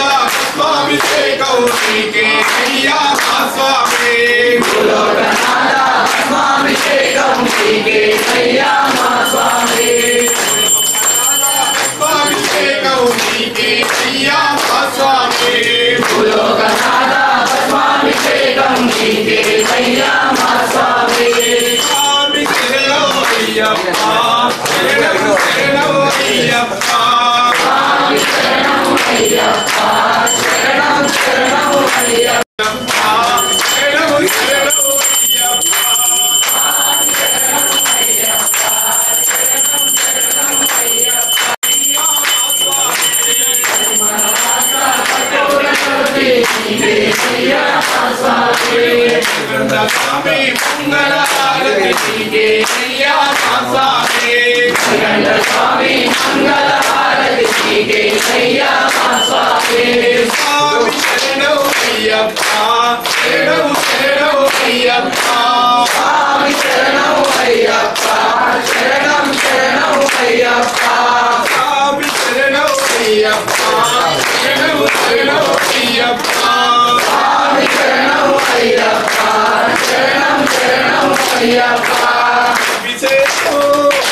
స్వామిషేకం శ్రీకే అయ్యా స్వామి లోకనాథ స్వామిషేకం శ్రీకే అయ్యా స్వామి స్వామిషేకం శ్రీకే అయ్యా స్వామి లోకనాథ స్వామిషేకం శ్రీకే అయ్యా స్వామి స్వామి శరణం అయ్యప్ప శరణం శరణం అయ్యప్ప స్వామి శరణం అయ్యప్ప శరణం శరణం అయ్యప్ప శరణం శరణం అయ్యప్ప స్వామి మంగళ హారతి నీకే అయ్యా స్వామి స్వామి మంగళ హారతి నీకే అయ్యా స్వామి స్వామి శరణం అయ్యప్ప శరణం శరణం అయ్యప్ప స్వామి శరణం అయ్యప్ప శరణం శరణం అయ్యప్ప స్వామి శరణం అయ్యప్ప శరణం శరణం అయ్యప్ప స్వామి శరణం అయ్యప్ప శరణం శరణం అయ్యప్ప అభిషేకం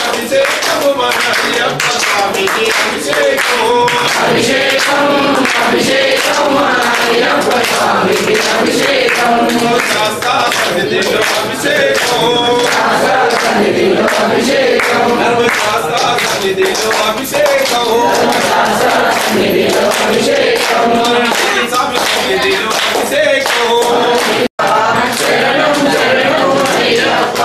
అభిషేకం మన అయ్యప్ప స్వామికి అభిషేకం అభిషేకం అభిషేకం మన అయ్యప్ప స్వామికి అభిషేకం శాస్త్ర సన్నిధిలో అభిషేకం సన్నిధిలో అభిషేకం ధర్మశాస్త్ర సన్నిధిలో అభిషేకం సన్నిధిలో అభిషేకం స్వామి సన్నిధిలో అభిషేకం శరణం శరణం అయ్యప్ప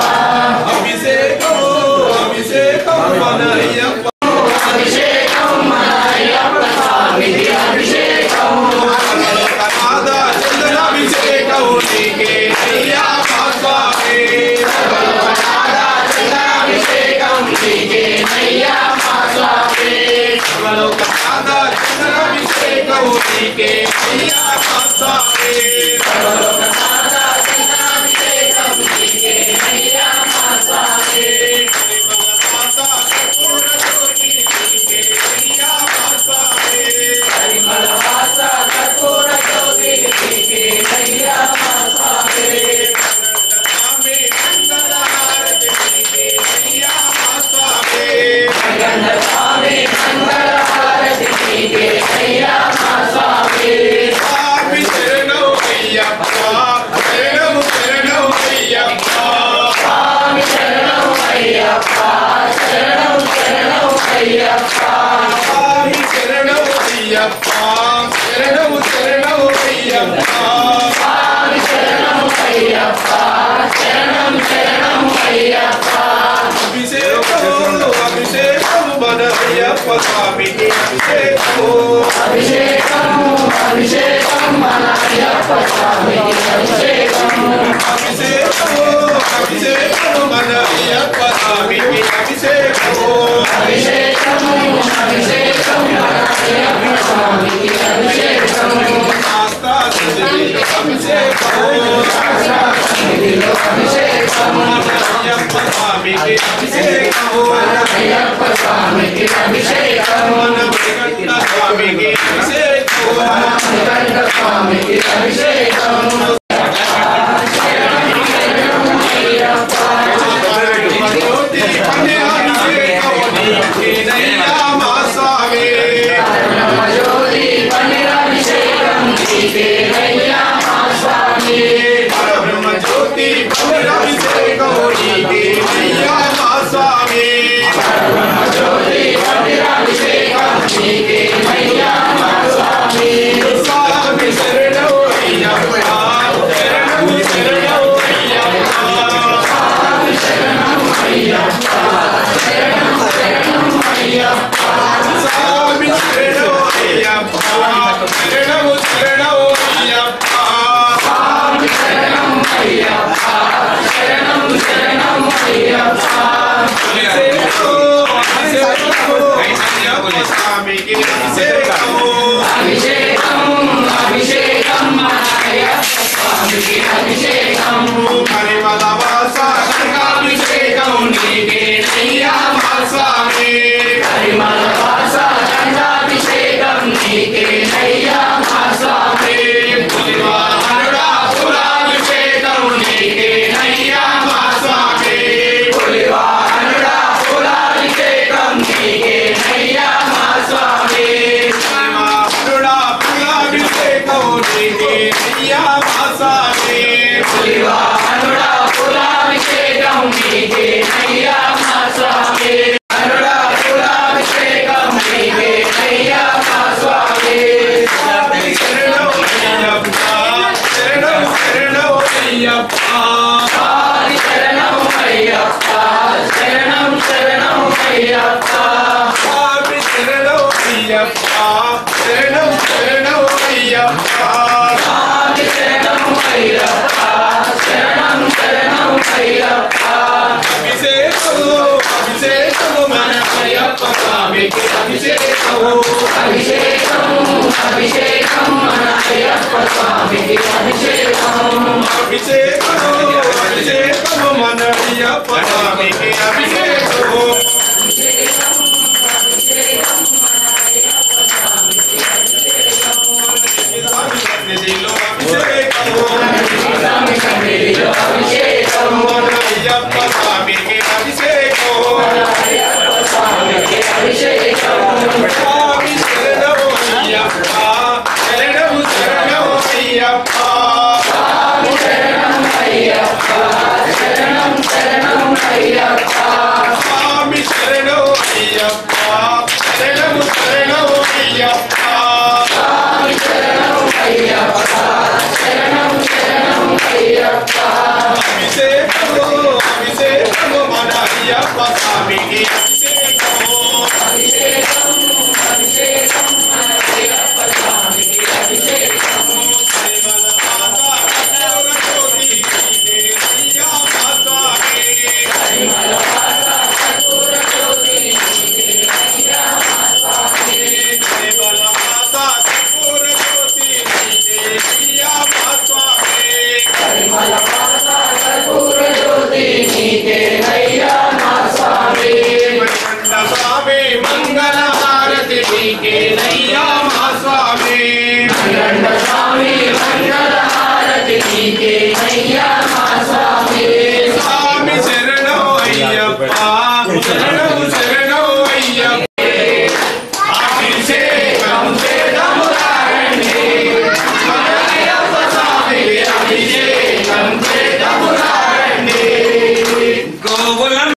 के नैया महास्वामी स्वामी मंगल हारति के नैया महास्वामी स्वामी शरणो अय्यप्पा शरणो अय्यप्पा अभिषेकं चेदमुरारण्ये अय्यप्पा स्वामी अभिषेकं चेदमुरारण्ये गोकुलम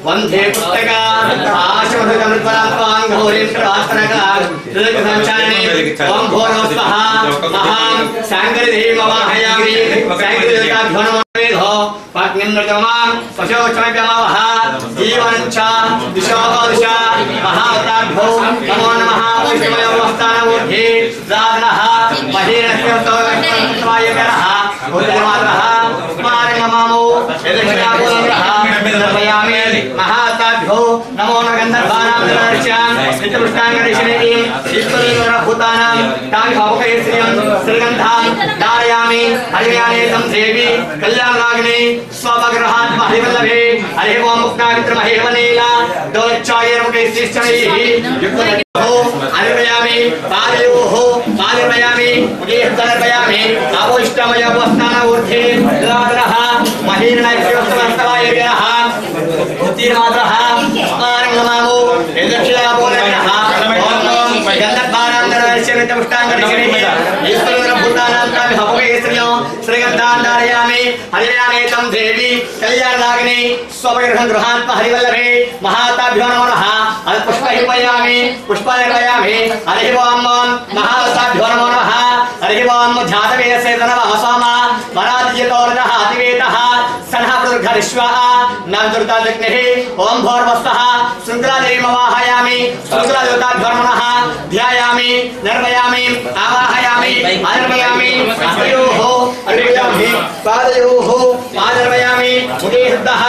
वंदे पुस्तका आशुभगमत्परात्मान् घोरेन्द्रास्त्रका त्रिलोकसंचारिणे ओम भोरो स्वाहा महां सांगरिदेवमाहयामि सांगरिदेवताभ्यो नमो वेदो पाग्निन्द्रतमां पशोचमप्यमावः जीवञ्च दिशो दिशा महावताभ्यो नमो नमः वैष्णववस्थानमूर्धे दानः महीरणस्य स्वायकरः उद्यमात्रः स्मारणममो यदक्षयापूर्णः नर्पयामि महाताभ्यो नमो न गन्धर्वाणां दर्श्यां नित्यपुष्टाङ्गदर्शनेति ईश्वरेन्द्रभूतानां तानि भावुकैश्रियं श्रीगन्धां धारयामि हरियाणे तं देवी कल्याणरागिणे स्वभग्रहात् हरिवल्लभे हरिः ओं मुक्तामित्रमहेवनेला दोलच्चायर्मुखैश्चिश्चैः युक्तो हरिवयामि पादयोः पादर्पयामि मुखेर्पयामि अवोष्टमयवस्थान ऊर्ध्वे दानः महीरणैश्वर्यस्तवायः उत्तीर्णमात्रः स्मारणममो यदक्षयापूर्णः देवी कल्याणरागिणी स्वगृहान् हरिवल्लभे महाताभ्यो नमः पुष्पयामि पुष्पाणि हरिः ओं महाताभ्यो नमो नमः हरिः ओं जातवेदसे नमः सोमा मरादियतोर्णः अतिवेदः सनः प्रदुर्घरिष्वः नवदुर्गाग्निः ओं भोर्वस्तः सुन्द्रादेवीमवाहयामि सुन्द्रादेवताभ्यो नमः ध्यायामि निर्वयामि आवाहयामि आनिर्वयामि हस्तयोः अर्पयामि पादयोः पादर्पयामि मुखेर्दः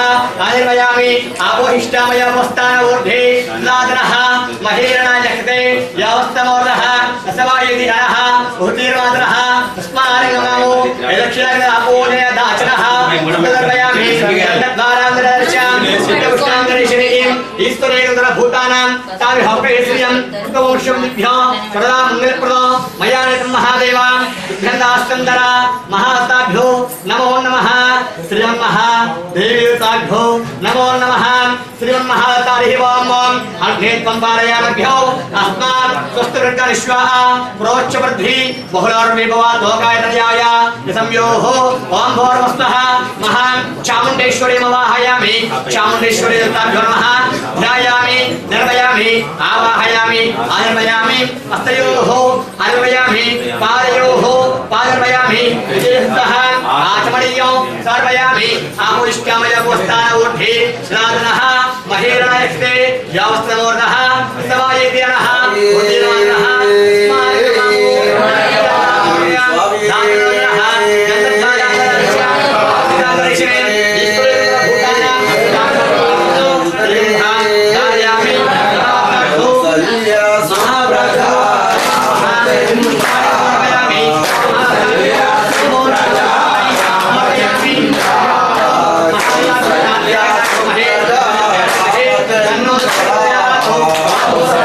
आनिर्वयामि आपोहिष्टामयवस्थान ऊर्ध्वे लादनः महीरणायक्ते यावस्तमोर्धः असवायति अनः उत्तीर्णमात्रः स्मारणममो यदक्षयापूर्णय दाचनः मुन्दर्पयामि गन्धद्वारान्तरदर्श्यां नित्यपुष्टाङ्गदर्शनीं ईश्वरेन्द्रभूतानां तानि भावुकैश्रियं कृतवंशंभ्यो सर्वदा मङ्गलप्रदो मया नितं महादेव विघ्नदास्कन्दरा महाताभ्यो नमो नमः श्रीमन्महादेवताभ्यो नमो नमः श्रीमन्महातारिः वां अग्ने त्वं पारयामभ्यो अस्मात् स्वस्तिर्गणिष्वः प्रोच्चवृद्धि बहुलार्विभवात् लोकायतयाय निसंयोः ओं भोर्वस्तः महान् चामुण्डेश्वरीमवाहयामि चामुण्डेश्वरी देवताभ्यो नमः ध्यायामि निर्वयामि आवाहयामि आनिर्वयामि हस्तयोः अर्पयामि पादयोः पादर्पयामि विजयस्तः आचमनीयो सर्वयामि आमुष्कामयवस्थान ऊर्ध्वे लादनः महीरणयस्ते यावस्तमोर्धः सवायेद्यनः उत्तीर्णमात्रः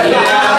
Yeah.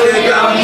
Om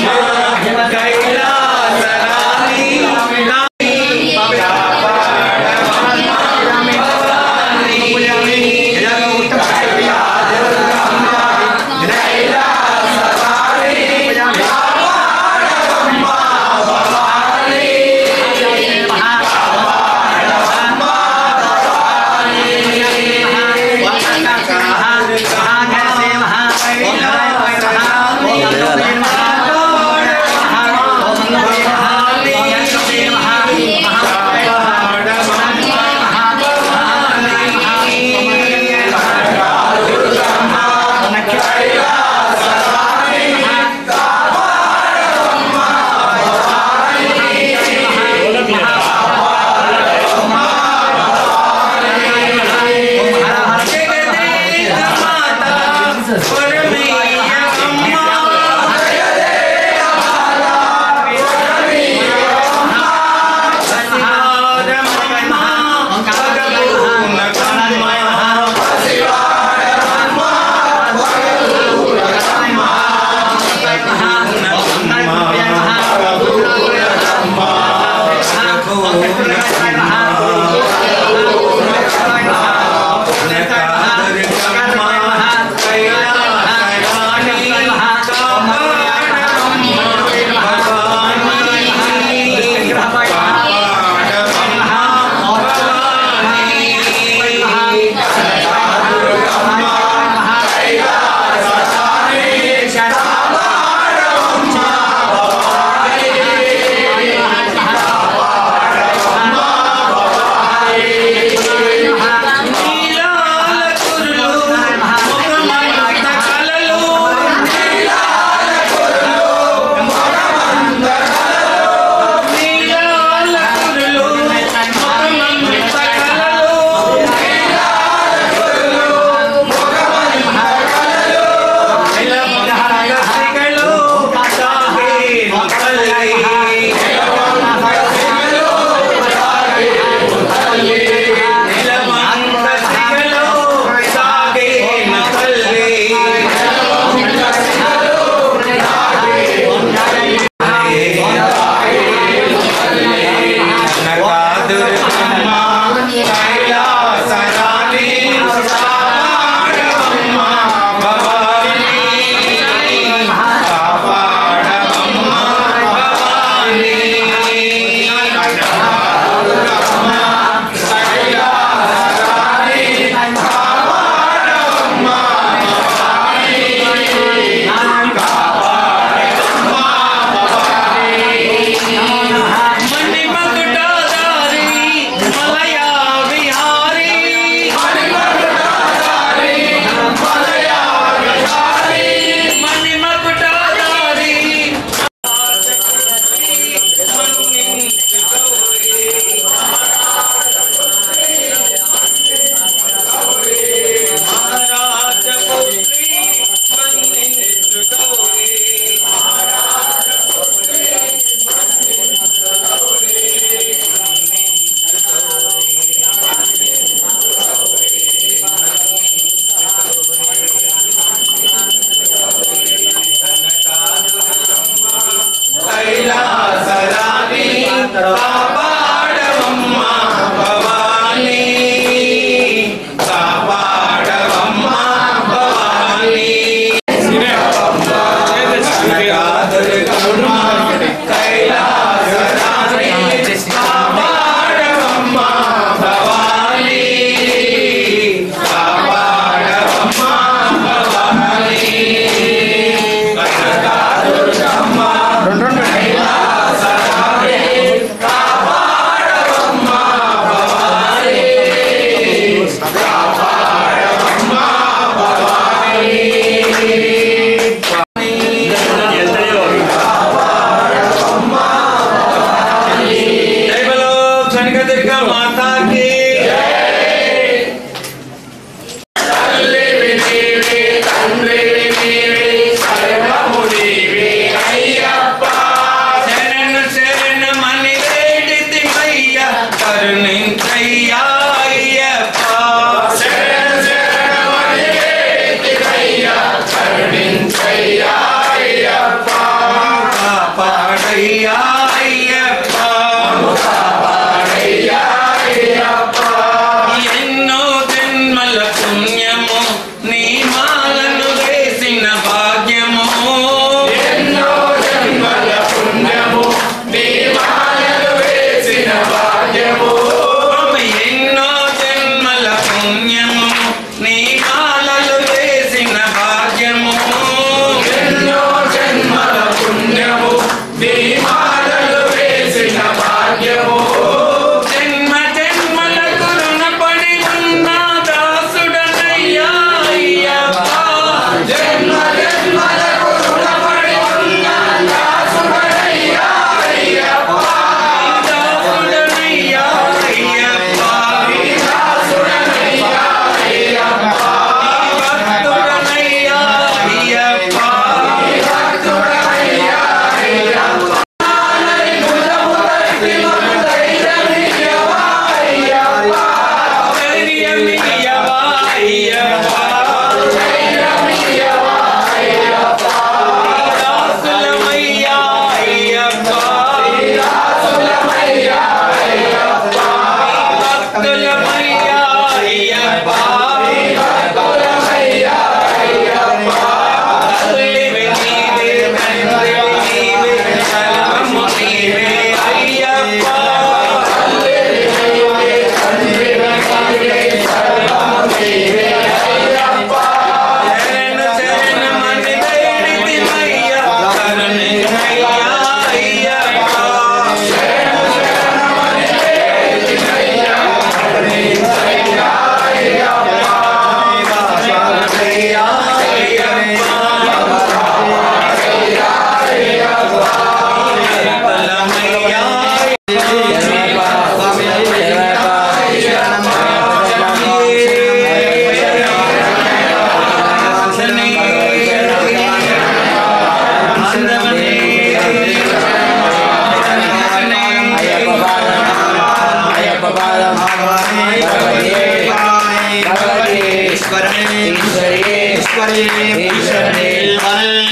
ఈశ్వరనే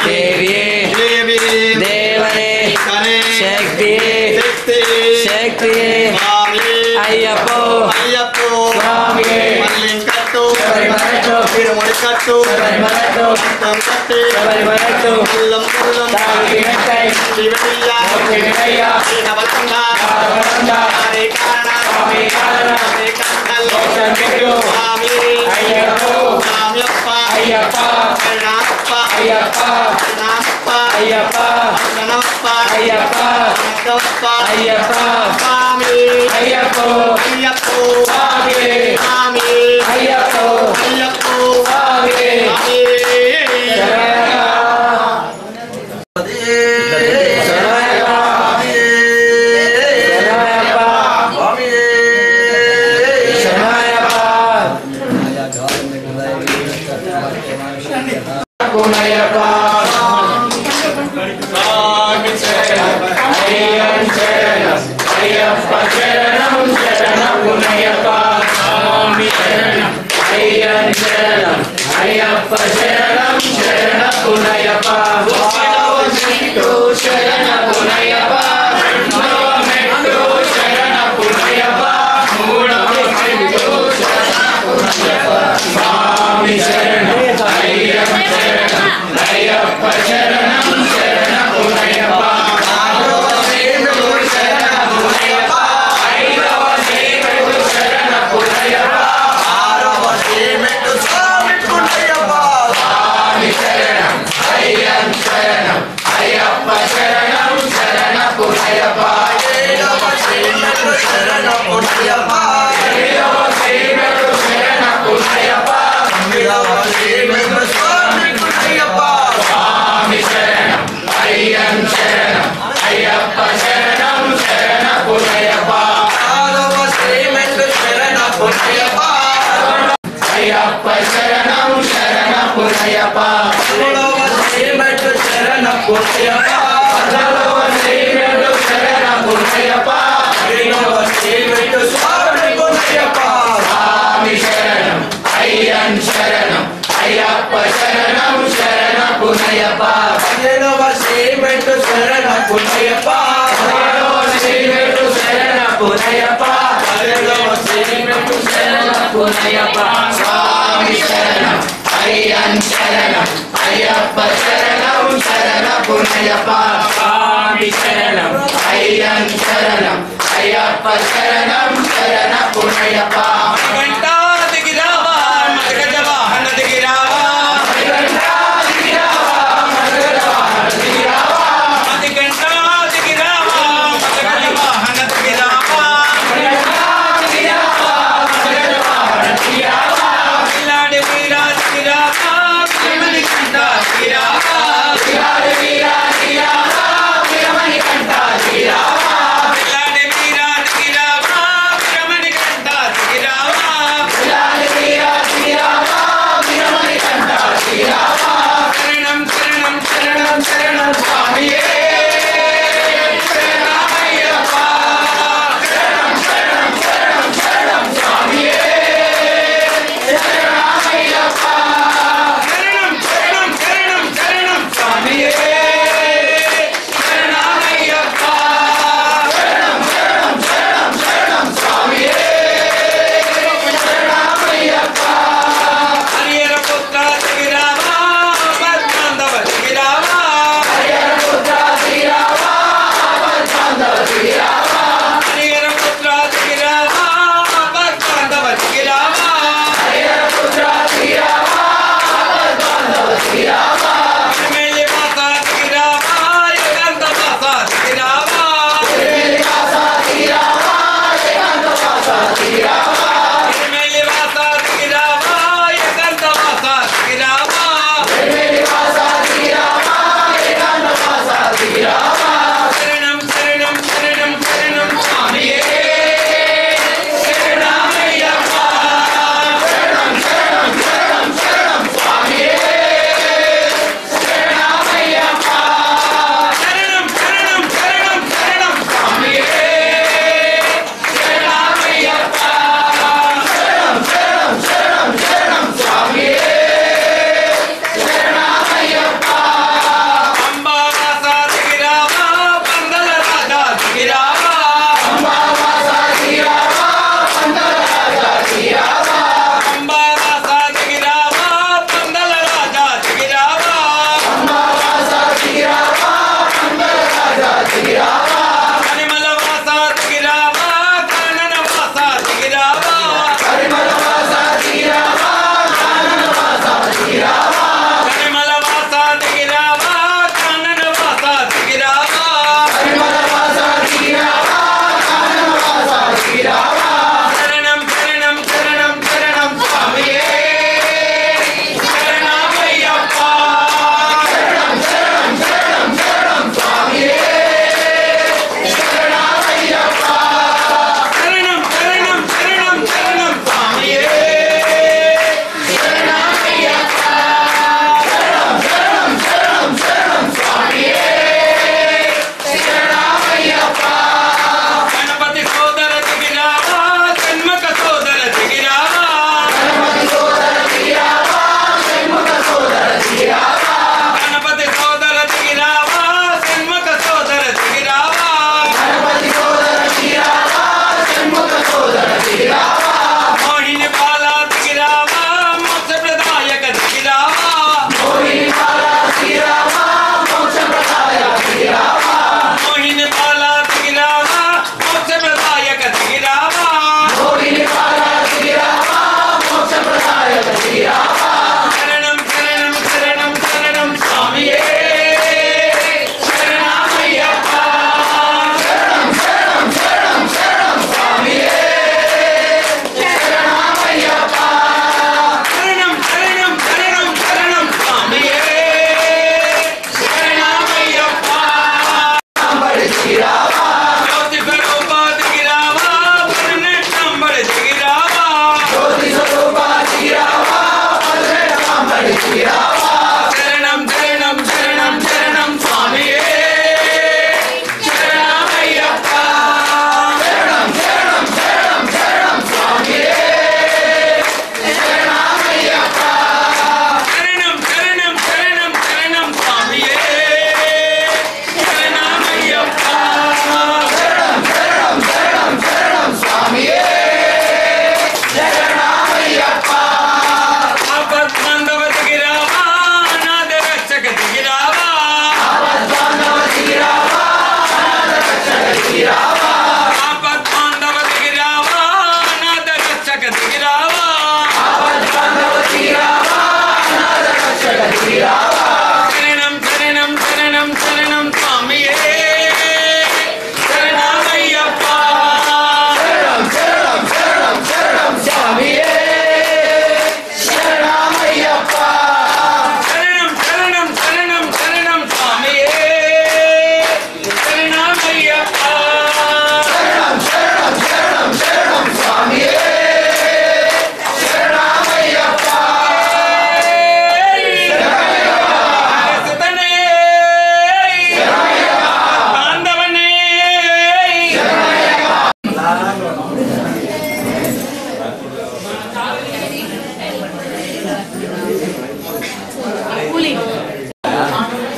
దేవియే దేవనే శక్తియే శక్తియే అయ్యప్పో స్వామియే మల్లింకట్టు శబరిమలట్టు తిరుముడికట్టు శబరిమలట్టు కట్టి శబరిమలట్టు ముల్లం ముల్లం తాగినట్టై శివయ్య శివయ్య శివబలంగ శివబలంగ హరే కారణ స్వామి కారణ హరే కంఠల్ మోక్షమిచ్చు స్వామి అయ్యప్పో స్వామియప్ప అయ్యప్ప శరణప్ప అయ్యప్ప శరణప్ప అయ్యప్ప శరణప్ప అయ్యప్ప శరణప్ప అయ్యప్ప స్వామి అయ్యప్పో అయ్యప్ప స్వామి స్వామి అయ్యప్పో అయ్యప్ప స్వామి స్వామి అయ్యప్ప శరణం శరణ పునయప్ప శరణ పునయప్ప మెట్టు శరణ పునయప్ప మూడవ మెట్టు శరణ పునయప్ప స్వామి శరణం అయ్యప్ప శరణం అయ్యప్ప శరణం శరణ పునయప్ప ఆరవ మెట్టు శరణ పునయప్ప ఐదవ మెట్టు శరణ పునయప్ప ఆరవ మెట్టు స్వామి పునయప్ప స్వామి శరణం అయ్యప్ప శరణం అయ్యప్ప శరణం శరణ పునయప్ప ఏడవ మెట్టు శరణ పునయప్ప ఏడవ మెట్టు శరణ పునయప్ప తొమ్మిదవ మెట్టు స్వామి పునయప్ప స్వామి శరణం అయ్యప్ప శరణం అయ్యప్ప శరణం శరణ పునయప్ప ఆరవ మెట్టు శరణ పునయప్ప అయ్యప్ప శరణం శరణ పునయప్ప మూడవ మెట్టు శరణ పునయప్ప పదవ మెట్టు శరణ పునయప్ప ఐదవ మెట్టు స్వామి పునయప్ప స్వామి శరణం అయ్యప్ప శరణం అయ్యప్ప శరణం శరణ పునయప్ప పదిహేడవ మెట్టు శరణ పునయప్ప పదిహేడవ మెట్టు శరణ పునయప్ప పదిహేడవ మెట్టు శరణ పునయప్ప స్వామి శరణం అయ్యప్ప శరణం అయ్యప్ప శరణం శరణ పునయప్ప స్వామి శరణం అయ్యప్ప శరణం అయ్యప్ప శరణం శరణ పునయప్ప గంటా దిగిరావా మరగజ వాహన దిగిరావా గంటా దిగిరావా మరగజ వాహన దిగిరావా అది గంటా దిగిరావా మరగజ వాహన దిగిరావా గంటా దిగిరావా మరగజ వాహన దిగిరావా పిల్లాడి వీరా దిగిరావా పిల్లమణి గంటా దిగిరావా పిల్లాడి వీరా దిగిరావా పిల్లమణి గంటా దిగిరావా పిల్లాడి వీరా దిగిరావా పిల్లమణి గంటా దిగిరావా పిల్లాడి వీరా దిగిరావా పిల్లమణి గంటా దిగిరావా శరణం శరణం శరణం శరణం స్వామియే శరణమయ్యప్ప శరణం శరణం శరణం శరణం స్వామియే శరణమయ్యప్ప శరణం శరణం శరణం శరణం స్వామియే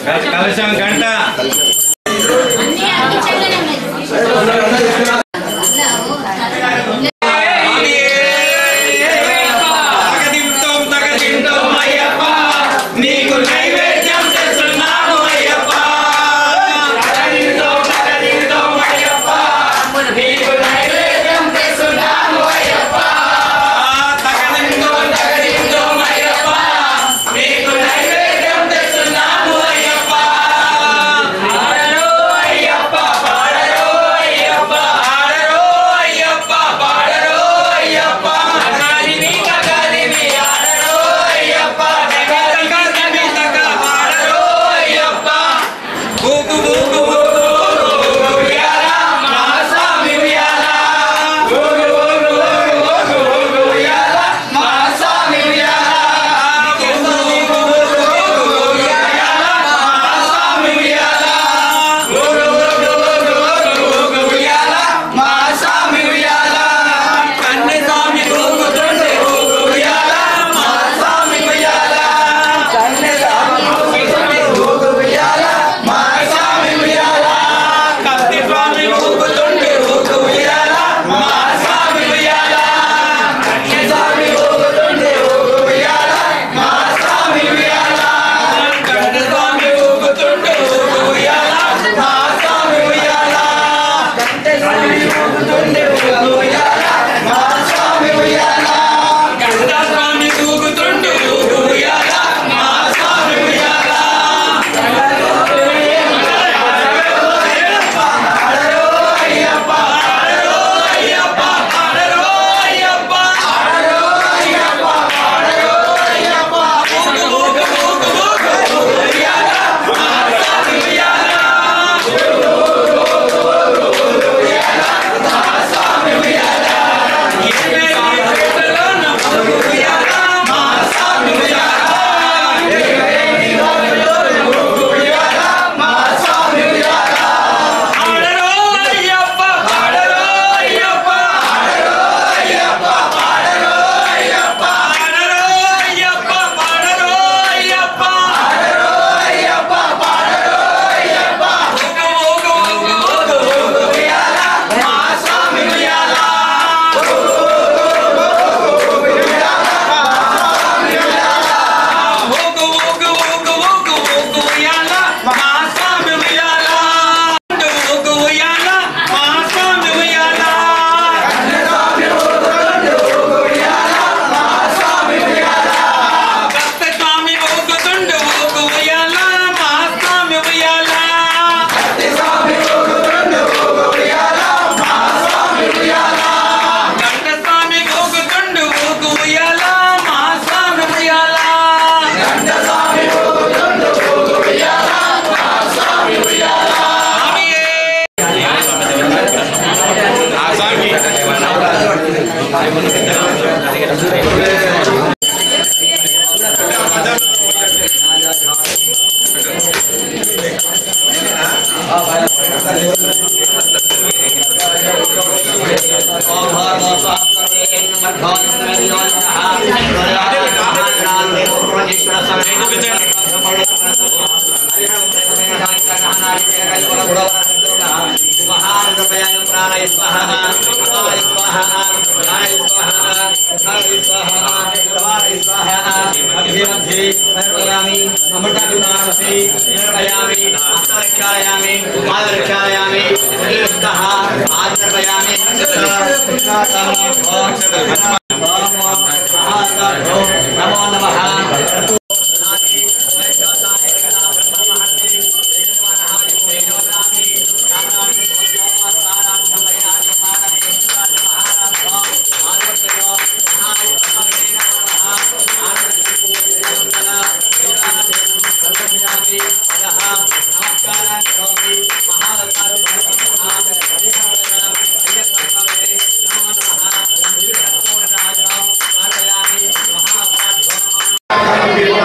కలశం గంట నీకు నైవేద్యం చేస్తున్నాము అయ్యప్ప నీకు నైవేద్యం చేస్తున్నాము అయ్యప్ప తగదిందో అయ్యప్ప నీకు నైవేద్యం చేస్తున్నాము అయ్యప్ప ఆడరో అయ్యప్ప పాడరో అయ్యప్ప ఆడరో అయ్యప్ప పాడరో అయ్యప్ప కగాదివి కగాదివి ఆడరో అయ్యప్ప Thank you.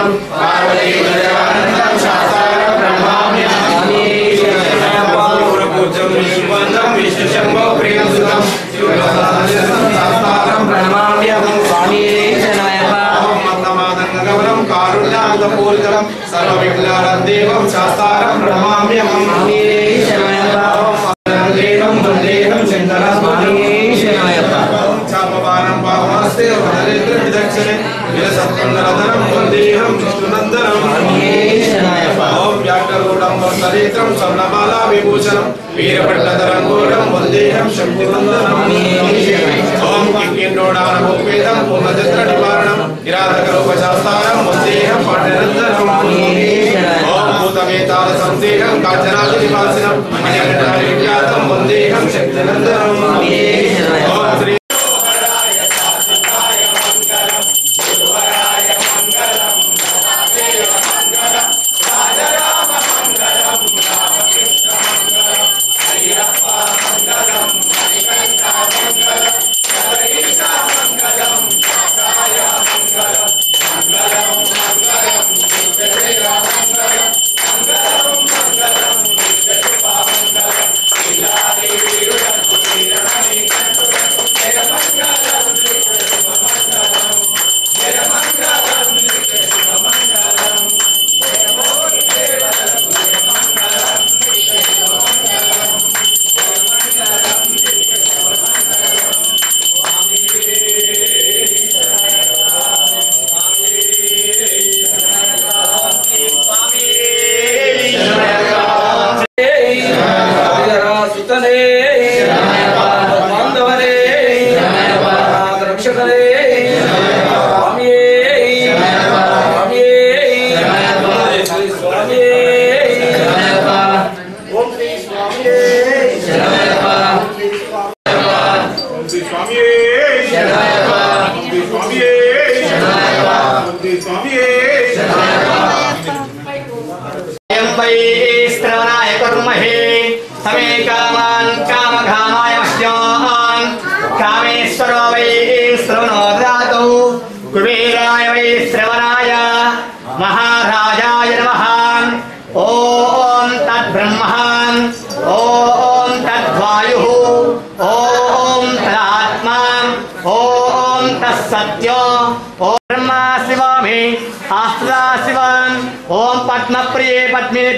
शास्तारं प्रणमाम्यहम् देवं वन्देहं शङ्करस्वामीशनायप्पा चापवानं पावनस्ते वदनेन्द्रविदक्षिणे विलसत्पन्नरधरं वन्देहं विष्णुनन्दनं शनायप्पा ॐ व्याघ्ररूढं वत्सरेत्रं स्वर्णमाला विभूषणं वीरभट्टधरं घोरं वन्देहं शक्तिनन्दनं ॐ किङ्किण्डोडानभूपेदं पूर्णचन्द्रनिवारणं किरातकरूपशास्तारं वन्देहं पाण्डुरङ्गनं ॐ भूतवेतालसंदेहं काञ्चनादिनिवासिनं अजगन्नादिविख्यातं वन्देहं शक्तिनन्दनं ॐ श्री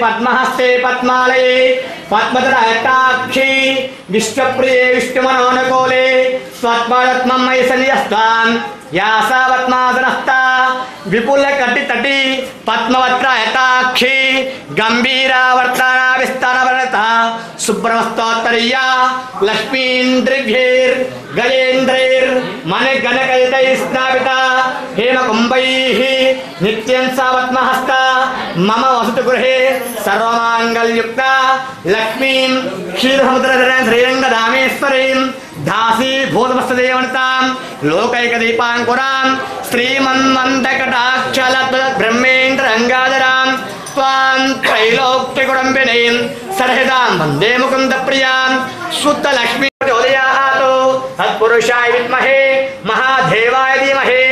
पद्महस्ते पद्मालये पद्मधराक्षी विष्णुप्रिये विष्णुमनोनुकूले स्वत्मरत्नं मयि सन्यस्तां यासावत्मासनस्ता विपुलकटितटी पद्मवत्रायताक्षी गंभीरावर्तना विस्तारवर्णता सुब्रह्मस्तोत्तरीया लक्ष्मीन्द्रिभ्यैर् गजेन्द्रैर्मणिगणकलितैः स्नापिता हेमकुम्भैः नित्यं सावत्महस्ता मम वसतु गृहे सर्वमाङ्गल्युक्ता लक्ष्मीं क्षीरसमुद्रधरां श्रीरङ्गधामेश्वरीं दासी भूतमस्तदेवनतां लोकैकदीपाङ्कुरां श्रीमन्मन्दकटाक्षलत् ब्रह्मेन्द्ररङ्गाधरां त्वां त्रैलोक्यकुटुम्बिनीं सरहितां वन्दे मुकुन्दप्रियां शुद्धलक्ष्मी प्रचोदयात् तत्पुरुषाय विद्महे महादेवाय धीमहि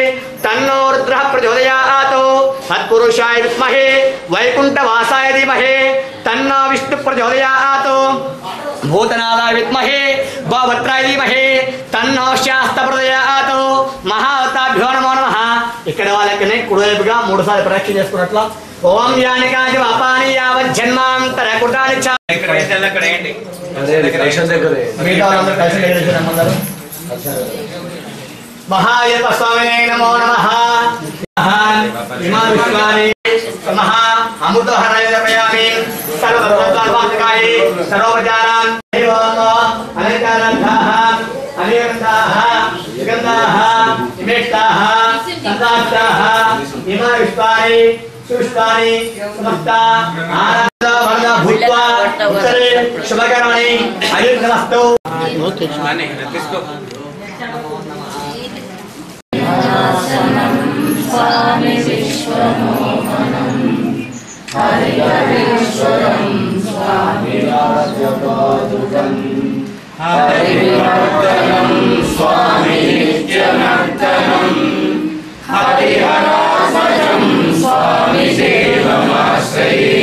तन्नो रुद्रः प्रचोदयात् तत्पुरुषाय विद्महे वैकुण्ठवासाय धीमहि तन्नो विष्णु प्रचोदयात् भूतनाथाय विद्महे भवभद्राय धीमहि तन्नो शास्त्र प्रचोदयात् महावताभ्यो नमो नमः ఇక్కడ వాళ్ళకి కుడివైపుగా 3 సార్లు ప్రదక్షిణ చేసుకున్నట్ల ఓం యానికాని వాపాని యావజ్జన్మాంతర కుటాని చ ఇక్కడ వేసేది అక్కడ ఏంటి అదే రేషన్ దగ్గరే మిగతా వాళ్ళందరూ కలిసి లేడీస్ రమ్మన్నారు మహాయప్ప స్వామినే నమో నమః ఇమా విశ్వాని మహా అమృతహరాయ జపయామి సర్వధర్మకాయ సర్వోపచారాం దేవత అలంకారాంతాః అనియంతాః యుగంతాః ఇమేష్టాః సంతాష్టాః ఇమా విశ్వాని సుష్టాని సమస్త ఆనంద వరద భూత్వా ఉత్తరే శుభకర్మణి అయుర్నమస్తు అని తీసుకో स्वामी विश्वमोहनं हरिहरेश्वरं स्वामी राजपादुकं हरिवर्धनं स्वामी नित्यनर्तनं हरिहरासनं स्वामी देवमाश्रये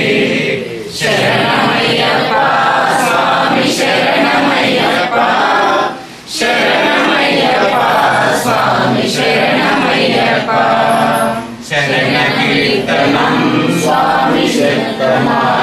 शरणमय्यप्पा स्वामी शरणमय्यप्पा शरणमय्यप्पा स्वामी शरणमय्यप्पा शरणकीर्तनं स्वामी शरणमय्यप्पा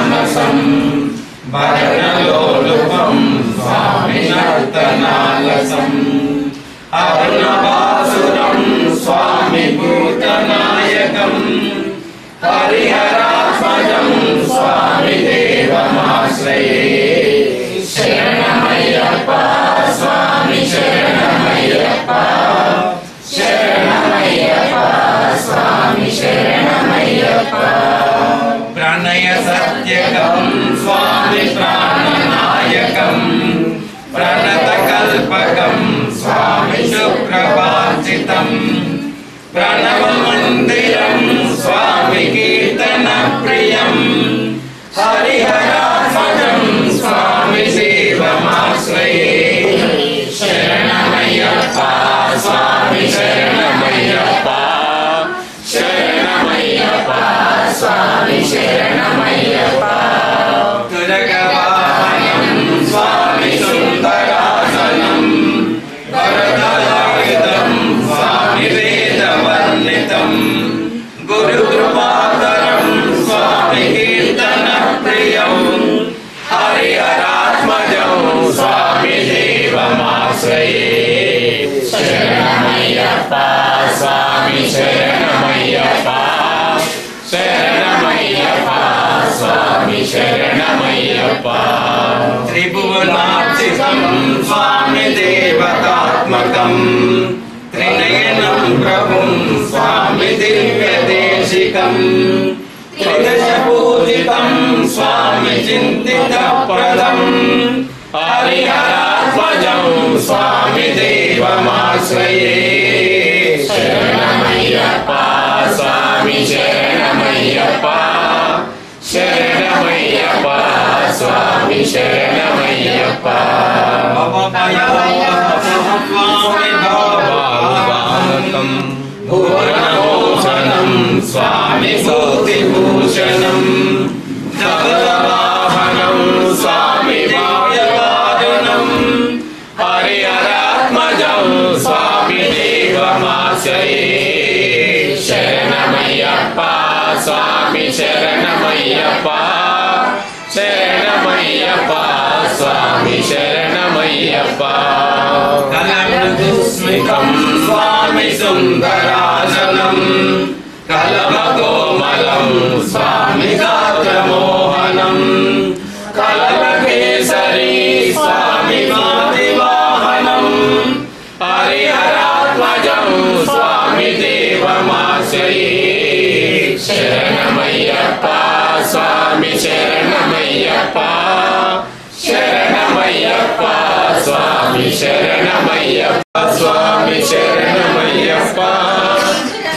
प्रणय सत्यकं स्वामी प्राणनायकं प्रणतकल्पकं स्वामी शुक्रवार्चितं प्रणवमन्दिरं स्वामी कीर्तनप्रियं हरिहरात्मजं स्वामी शिवमाश्रये शरणमय्यप्पा स्वामी शरणमय्यप्पा शरणमय्यप्पा स्वामी शरणमय्यप्पा तुरगवाहनं स्वामी सुन्दरासनं वरदलायुधं स्वामी वेदवर्णितं गुरुकृपाकरं स्वामी कीर्तनप्रियं हरिहरात्मजं स्वामी देवमाश्रये शरणमय्यप्पा स्वामी शरणमय्यप्पा शरणमय्यप्पा स्वामी शरणमय्यप्पा त्रिभुवनार्चितं स्वामी देवतात्मकं त्रिनयनं प्रभुं स्वामी दिव्यदेशिकं त्रिदशपूजितं स्वामी चिन्तितप्रदं हरिहरात्मजं स्वामी देवमाश्रये शरणमय्यप्पा स्वामी शरणमय्यप्पा शरणमय्यप्पा स्वामी शरणमय्यप्पा स्वामी भवभावकं भुवनमोहनं स्वामी भूतिभूषणं जगदवाहनं स्वामी वायुवाहनं हरिहरात्मजं स्वामी देवमाश्रये शरणमय्यप्पा स्वामी शरणमय्यप्पा शरणमय्यप्पा स्वामी शरणमय्यप्पा कलमदुस्मितं स्वामी सुन्दरासनं कलमकोमलं स्वामी गात्रमोहनं कलमकेसरी स्वामी वादिवाहनं हरिहरात्मजं स्वामी देवमाश्रये शरणमय्यप्पा स्वामी शरणमय्यप्पा शरणमय्यप्पा स्वामी शरणमय्यप्पा स्वामी शरणमय्यप्पा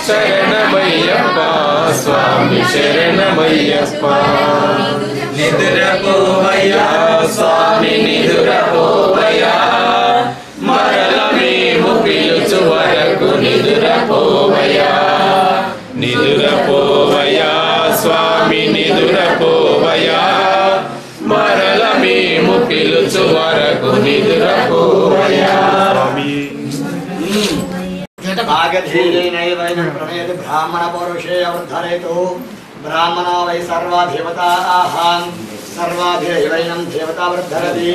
शरणमय्यप्पा स्वामी शरणमय्यप्पा निद्रपोवया स्वामी निद्रपोवया मरल మేము పిలుచు వరకు నిద్రపోవయా నిద్రపోవయా స్వామి నిద్రపోవయా మరల మేము పిలుచు వరకు నిద్రపోవయా भागधीरेणैव प्रणयति ब्राह्मणपौरुषे अवधरेतु ब्राह्मणो वै सर्वा देवताः सर्वाभिरैवैनं देवता वृद्धरति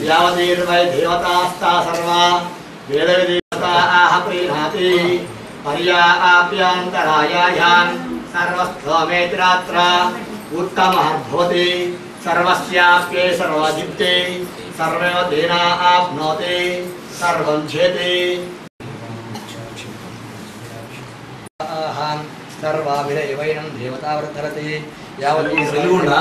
यावतीर्वै देवतास्ता सर्वा वेदविदेवताः प्रीणाति पर्याप्यान्तरायायां सर्वस्थमेत्रात्र उत्तमः भवति सर्वस्याप्ये सर्वादित्ये सर्वैव तेन आप्नोति सर्वं चेति सर्वाभिरैवैनं देवता वर्धरति यावती सलूना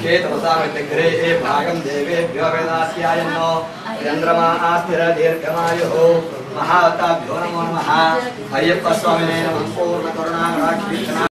केतवसामित्यग्रे भागं देवेभ्यो वेदास्यायन्नो चन्द्रमा आस्थिर दीर्घमायुः महावताभ्यो नमो नमः अय्यप्पस्वामिने नमः पूर्णकरुणाकटाक्षवीक्षणा